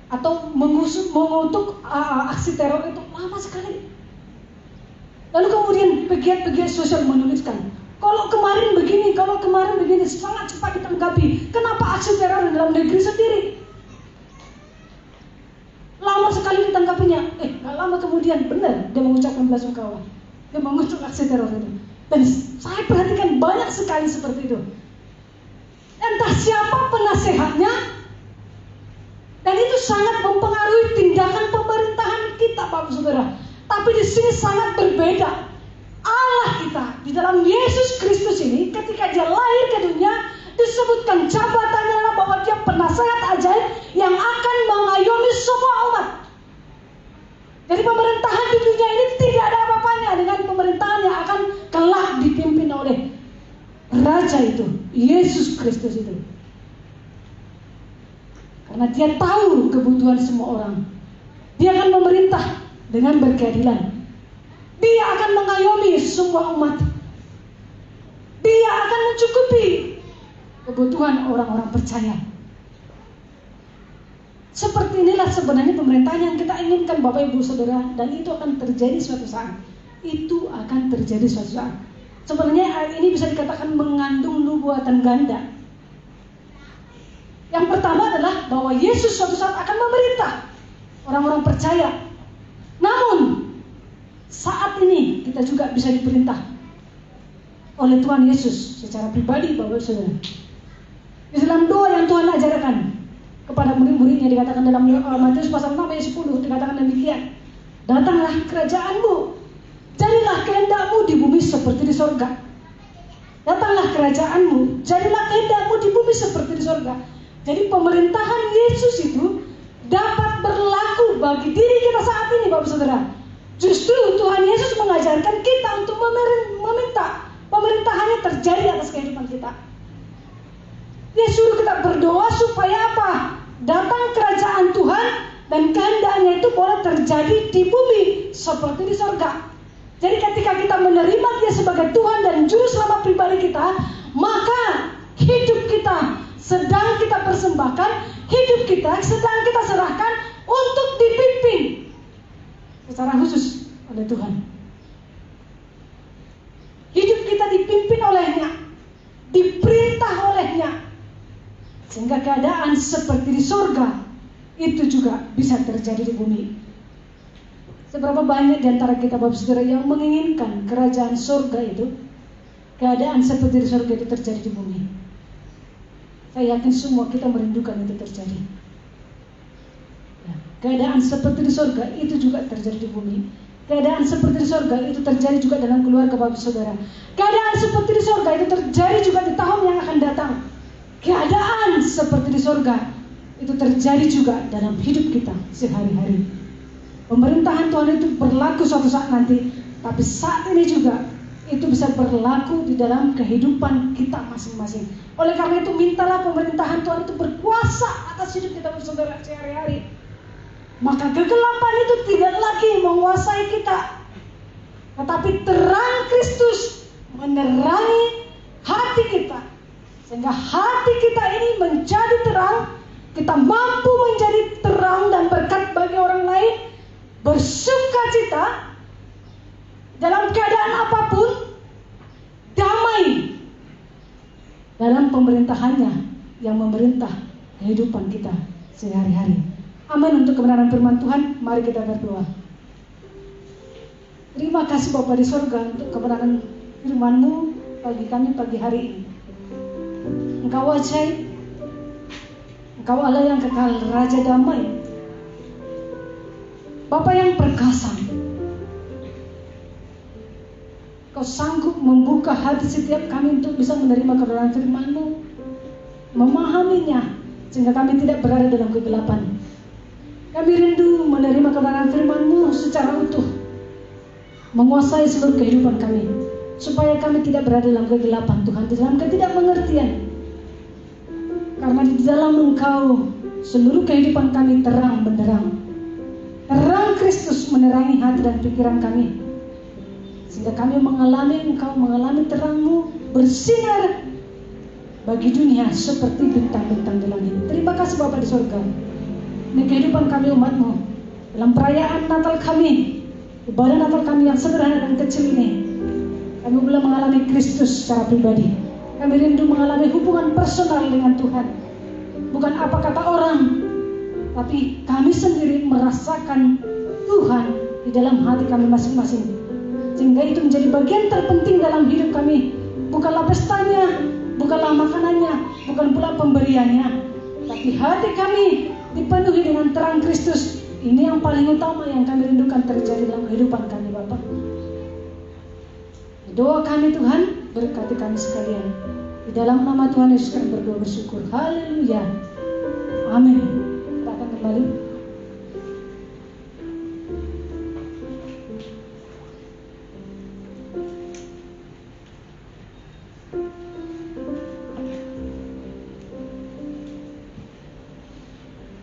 atau mengutuk aksi teror itu lama sekali. Lalu kemudian pegiat-pegiat sosial menuliskan, kalau kemarin begini, sangat cepat ditanggapi. Kenapa aksi teror di dalam negeri sendiri? Lama sekali ditanggapinya. Gak lama kemudian benar dia mengucapkan belasungkawa, dia mengutuk aksi teror itu. Dan saya perhatikan banyak sekali seperti itu. Entah siapa penasehatnya, dan itu sangat mempengaruhi tindakan pemerintahan kita, Bapak Saudara. Tapi di sini sangat berbeda. Allah kita di dalam Yesus Kristus ini, ketika dia lahir ke dunia, disebutkan jabatannya adalah bahwa dia penasehat ajaib yang akan mengayomi semua umat. Jadi pemerintahan di dunia ini tidak ada apa-apanya dengan pemerintahan yang akan kelak dipimpin oleh Raja itu, Yesus Kristus itu. Karena dia tahu kebutuhan semua orang. Dia akan memerintah dengan berkeadilan. Dia akan mengayomi semua umat. Dia akan mencukupi kebutuhan orang-orang percaya. Seperti inilah sebenarnya pemerintahan yang kita inginkan, Bapak Ibu Saudara. Dan itu akan terjadi suatu saat. Sebenarnya ayat ini bisa dikatakan mengandung nubuatan ganda. Yang pertama adalah bahwa Yesus suatu saat akan memerintah orang-orang percaya. Namun saat ini kita juga bisa diperintah oleh Tuhan Yesus secara pribadi, Bapak Saudara. Di dalam doa yang Tuhan ajarkan kepada murid-muridnya, dikatakan dalam Matius pasal 6 ayat 10, dikatakan demikian, datanglah kerajaanmu, jadilah kehendak-Mu di bumi seperti di sorga. Datanglah kerajaan-Mu, jadilah kehendak-Mu di bumi seperti di sorga. Jadi pemerintahan Yesus itu dapat berlaku bagi diri kita saat ini, Bapak Saudara. Justru Tuhan Yesus mengajarkan kita untuk meminta pemerintahannya terjadi atas kehidupan kita. Dia suruh kita berdoa supaya apa? Datang kerajaan Tuhan dan kehendaknya itu boleh terjadi di bumi seperti di sorga. Jadi ketika kita menerima Dia sebagai Tuhan dan Juru Selamat pribadi kita, maka hidup kita sedang kita persembahkan, hidup kita sedang kita serahkan untuk dipimpin secara khusus oleh Tuhan. Hidup kita dipimpin olehnya, diperintah olehnya, sehingga keadaan seperti di surga itu juga bisa terjadi di bumi. Seberapa banyak di antara kita, Bapak Saudara, yang menginginkan kerajaan surga itu, keadaan seperti di surga itu terjadi di bumi? Saya yakin semua kita merindukan itu terjadi. Ya, keadaan seperti di surga itu juga terjadi di bumi. Keadaan seperti di surga itu terjadi juga dalam keluarga Bapak Saudara. Keadaan seperti di surga itu terjadi juga di tahun yang akan datang. Keadaan seperti di surga itu terjadi juga dalam hidup kita sehari-hari. Pemerintahan Tuhan itu berlaku suatu saat nanti, tapi saat ini juga itu bisa berlaku di dalam kehidupan kita masing-masing. Oleh karena itu, mintalah pemerintahan Tuhan itu berkuasa atas hidup kita bersaudara sehari-hari. Maka kegelapan itu tidak lagi menguasai kita, tetapi terang Kristus menerangi hati kita, sehingga hati kita ini menjadi terang. Kita mampu menjadi terang dan berkat bagi orang lain, bersukacita dalam keadaan apapun, damai dalam pemerintahannya yang memerintah kehidupan kita sehari-hari. Amin. Untuk kebenaran firman Tuhan, mari kita berdoa. Terima kasih Bapa di surga untuk kebenaran firman-Mu bagi kami pagi hari ini. Engkau ajaib, Engkau Allah yang kekal, Raja damai, Bapa yang perkasa. Kau sanggup membuka hati setiap kami untuk bisa menerima kebenaran firman-Mu, memahaminya, sehingga kami tidak berada dalam kegelapan. Kami rindu menerima kebenaran firman-Mu secara utuh, menguasai seluruh kehidupan kami, supaya kami tidak berada dalam kegelapan, Tuhan, di dalam ketidakmengertian. Karena di dalam Engkau seluruh kehidupan kami terang benderang. Terang Kristus menerangi hati dan pikiran kami, sehingga kami mengalami Engkau, mengalami terang-Mu bersinar bagi dunia seperti bintang-bintang di langit. Terima kasih Bapa di surga. Ini kehidupan kami umat-Mu dalam perayaan Natal kami, ibadah Natal kami yang sederhana dan kecil ini. Kami boleh mengalami Kristus secara pribadi. Kami rindu mengalami hubungan personal dengan Tuhan. Bukan apa kata orang, tapi kami sendiri merasakan Tuhan di dalam hati kami masing-masing. Sehingga itu menjadi bagian terpenting dalam hidup kami. Bukanlah pestanya, bukanlah makanannya, bukan pula pemberiannya, tapi hati kami dipenuhi dengan terang Kristus. Ini yang paling utama yang kami rindukan terjadi dalam kehidupan kami, Bapa. Doa kami Tuhan, berkati kami sekalian. Di dalam nama Tuhan Yesus kami berdoa bersyukur. Haleluya. Amin. Kita akan kembali.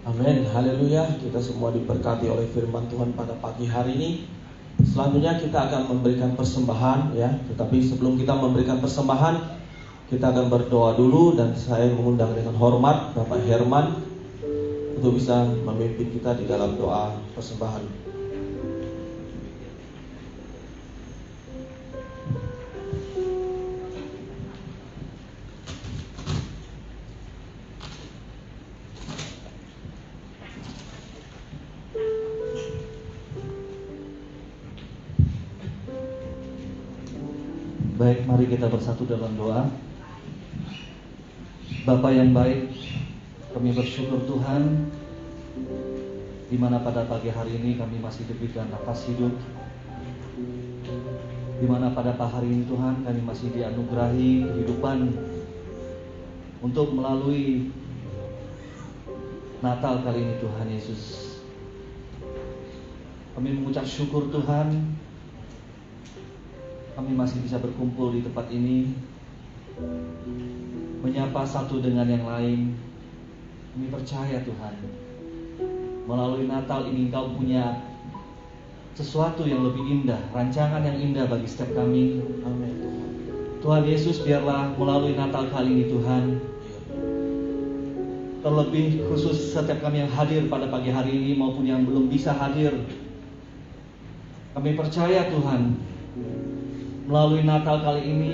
Amin, haleluya. Kita semua diberkati oleh firman Tuhan pada pagi hari ini. Selanjutnya kita akan memberikan persembahan, ya. Tetapi sebelum kita memberikan persembahan, kita akan berdoa dulu, dan saya mengundang dengan hormat Bapak Herman untuk bisa memimpin kita di dalam doa persembahan. Baik, mari kita bersatu dalam doa. Bapa yang baik, kami bersyukur Tuhan, di mana pada pagi hari ini kami masih diberikan nafas hidup. di mana pada hari ini Tuhan kami masih dianugerahi kehidupan untuk melalui Natal kali ini Tuhan Yesus. Kami mengucap syukur Tuhan, kami masih bisa berkumpul di tempat ini, menyapa satu dengan yang lain. Kami percaya Tuhan, melalui Natal ini Engkau punya sesuatu yang lebih indah, rancangan yang indah bagi setiap kami. Amin. Tuhan Yesus, biarlah melalui Natal kali ini Tuhan, terlebih khusus setiap kami yang hadir pada pagi hari ini maupun yang belum bisa hadir, kami percaya Tuhan, melalui Natal kali ini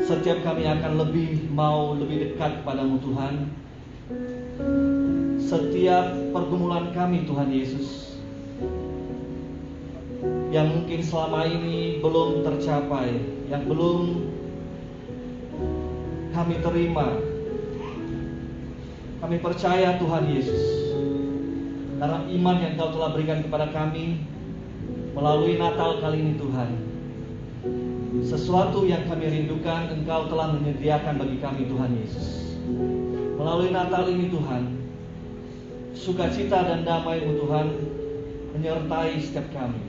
setiap kami akan lebih dekat kepadamu Tuhan. Setiap pergumulan kami Tuhan Yesus, yang mungkin selama ini belum tercapai, yang belum kami terima, kami percaya Tuhan Yesus, karena iman yang Kau telah berikan kepada kami melalui Natal kali ini Tuhan, sesuatu yang kami rindukan Engkau telah menyediakan bagi kami Tuhan Yesus. Melalui Natal ini Tuhan, sukacita dan damai-Mu Tuhan menyertai setiap kami.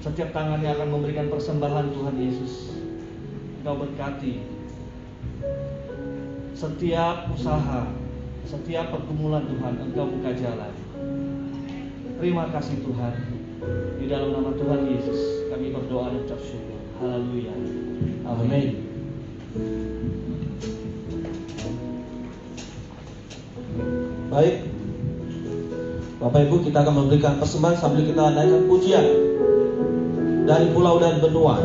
Setiap tangannya akan memberikan persembahan Tuhan Yesus. Engkau berkati setiap usaha, setiap pergumulan Tuhan, Engkau buka jalan. Terima kasih Tuhan. Di dalam nama Tuhan Yesus kami berdoa dan ucap syukur. Haleluya. Amin. Baik, Bapak Ibu, kita akan memberikan persembahan sambil kita naikkan pujian dari pulau dan benua.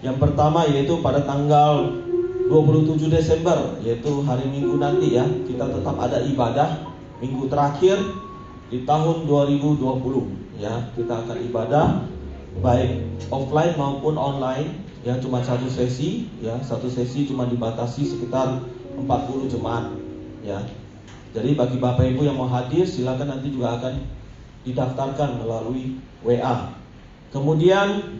Yang pertama yaitu pada tanggal 27 Desember, yaitu hari Minggu nanti ya, kita tetap ada ibadah minggu terakhir di tahun 2020 ya. Kita akan ibadah baik offline maupun online ya, cuma satu sesi ya. Satu sesi cuma dibatasi sekitar 40 jemaat ya. Jadi bagi Bapak Ibu yang mau hadir, silakan, nanti juga akan didaftarkan melalui WA. Kemudian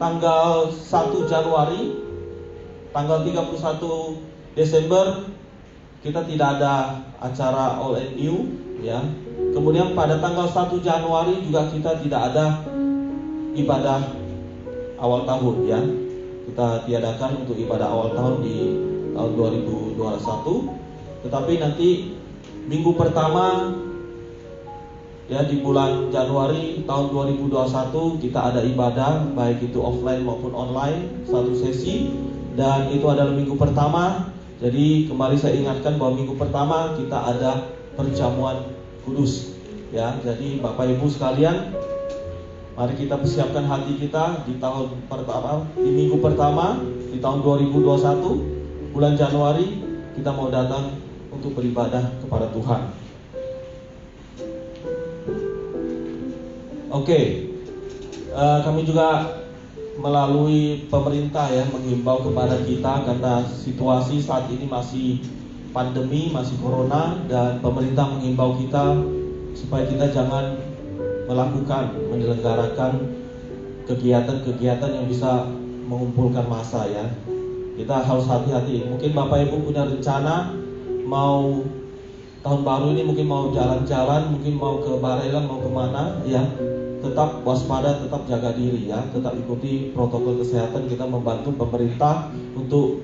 tanggal 1 Januari, tanggal 31 Desember kita tidak ada acara All and New ya. Kemudian pada tanggal 1 Januari juga kita tidak ada ibadah awal tahun ya. Kita tiadakan untuk ibadah awal tahun di tahun 2021. Tetapi nanti minggu pertama ya di bulan Januari tahun 2021 kita ada ibadah baik itu offline maupun online, satu sesi, dan itu adalah minggu pertama. Jadi kembali saya ingatkan bahwa minggu pertama kita ada perjamuan kudus ya. Jadi Bapak Ibu sekalian, mari kita persiapkan hati kita di tahun pertama, di minggu pertama di tahun 2021 bulan Januari, kita mau datang untuk beribadah kepada Tuhan. Oke, kami juga melalui pemerintah ya menghimbau kepada kita karena situasi saat ini masih pandemi, masih corona, dan pemerintah menghimbau kita supaya kita jangan menyelenggarakan kegiatan-kegiatan yang bisa mengumpulkan massa ya. Kita harus hati-hati. Mungkin Bapak Ibu punya rencana mau tahun baru ini mungkin mau jalan-jalan, mungkin mau ke Barelang, mau kemana ya. Tetap waspada, tetap jaga diri ya, tetap ikuti protokol kesehatan. Kita membantu pemerintah untuk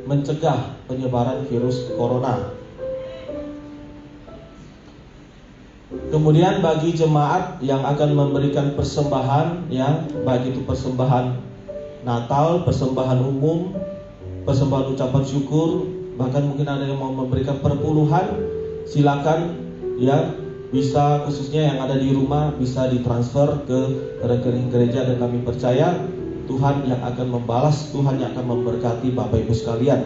mencegah penyebaran virus corona. Kemudian bagi jemaat yang akan memberikan persembahan ya, baik itu persembahan Natal, persembahan umum, persembahan ucapan syukur, bahkan mungkin ada yang mau memberikan perpuluhan, silakan ya. Bisa khususnya yang ada di rumah bisa ditransfer ke rekening gereja, dan kami percaya Tuhan yang akan membalas, Tuhan yang akan memberkati Bapak Ibu sekalian.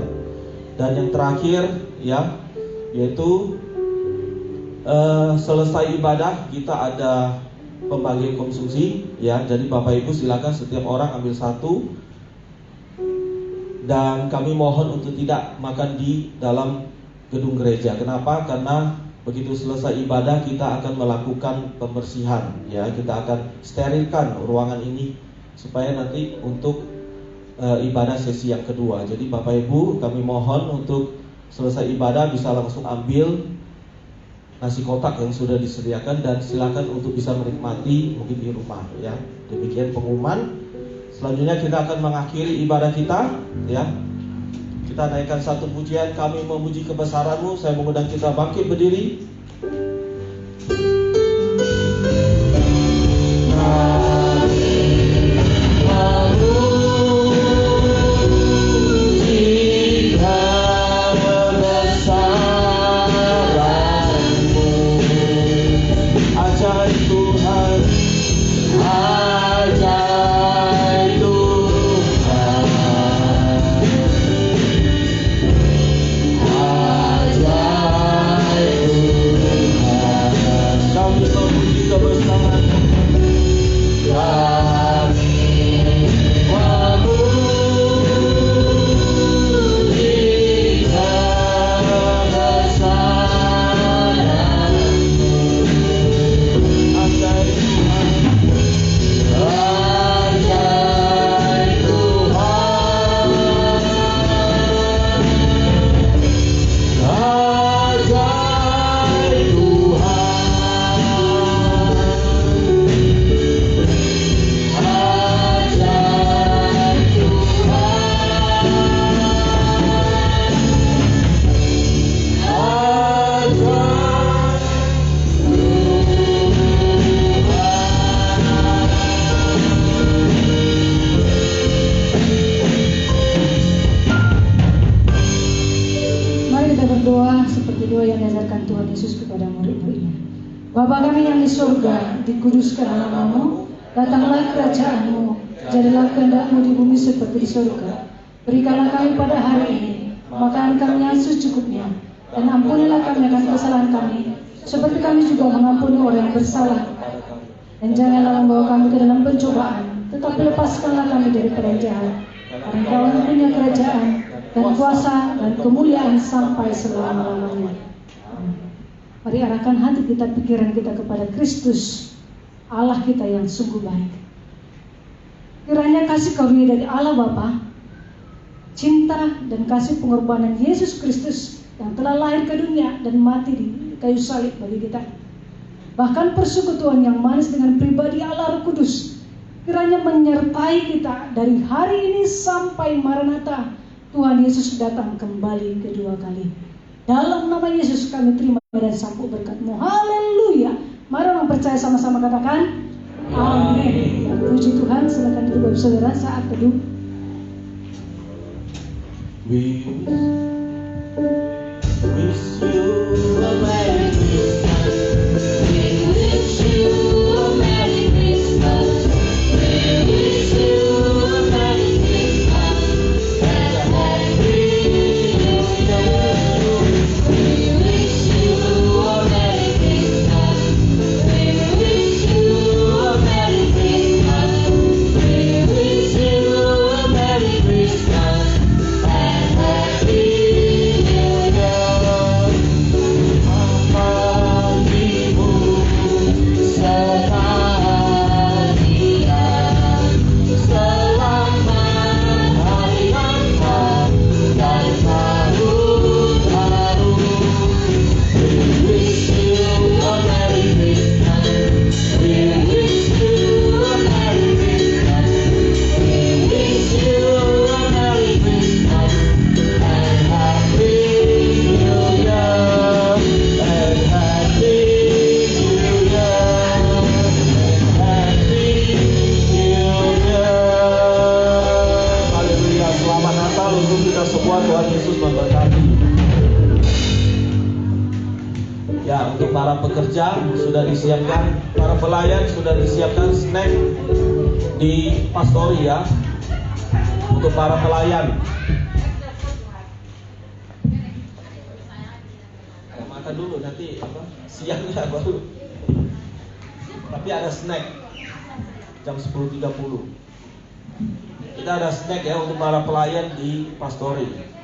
Dan yang terakhir ya, yaitu selesai ibadah kita ada pembagian konsumsi ya. Jadi Bapak Ibu silakan setiap orang ambil satu, dan kami mohon untuk tidak makan di dalam gedung gereja. Kenapa? Karena begitu selesai ibadah kita akan melakukan pembersihan ya, kita akan sterilkan ruangan ini supaya nanti untuk ibadah sesi yang kedua. Jadi Bapak Ibu kami mohon untuk selesai ibadah bisa langsung ambil nasi kotak yang sudah disediakan, dan silakan untuk bisa menikmati mungkin di rumah ya. Demikian pengumuman. Selanjutnya kita akan mengakhiri ibadah kita ya. Kita naikkan satu pujian, kami memuji kebesaran-Mu. Saya mengundang kita bangkit berdiri. Bapa kami yang di surga, dikuduskan nama-Mu, datanglah kerajaan-Mu, jadilah kehendak-Mu di bumi seperti di surga. Berikanlah kami pada hari ini makanan kami yang secukupnya, dan ampunilah kami akan kesalahan kami, seperti kami juga mengampuni orang yang bersalah. Dan janganlah membawa kami ke dalam pencobaan, tetapi lepaskanlah kami daripada yang jahat. Karena Kau yang punya kerajaan dan kuasa dan kemuliaan sampai selama-lamanya. Mari arahkan hati kita, pikiran kita kepada Kristus, Allah kita yang sungguh baik. Kiranya kasih karunia dari Allah Bapa, cinta dan kasih pengorbanan Yesus Kristus yang telah lahir ke dunia dan mati di kayu salib bagi kita, bahkan persekutuan yang manis dengan pribadi Allah Roh Kudus, kiranya menyertai kita dari hari ini sampai Maranatha, Tuhan Yesus datang kembali kedua kali. Dalam nama Yesus kami terima dan sambut berkat-Mu. Haleluya. Mari orang percaya sama-sama katakan amin. Puji Tuhan. Silakan duduk Bapak Saudara saat teduh. We wish you a Merry Christmas. We wish you a Merry Christmas. We wish you a Merry Christmas and a Happy New Year. We wish you a Merry Christmas. We wish you semua, Tuhan Yesus memberkati. Ya, untuk para pekerja sudah disiapkan, para pelayan sudah disiapkan snack di pastori ya. Untuk para pelayan. Makan dulu nanti siangnya baru. Tapi ada snack jam 10.30. Kita ada snack ya untuk para pelayan di pastori.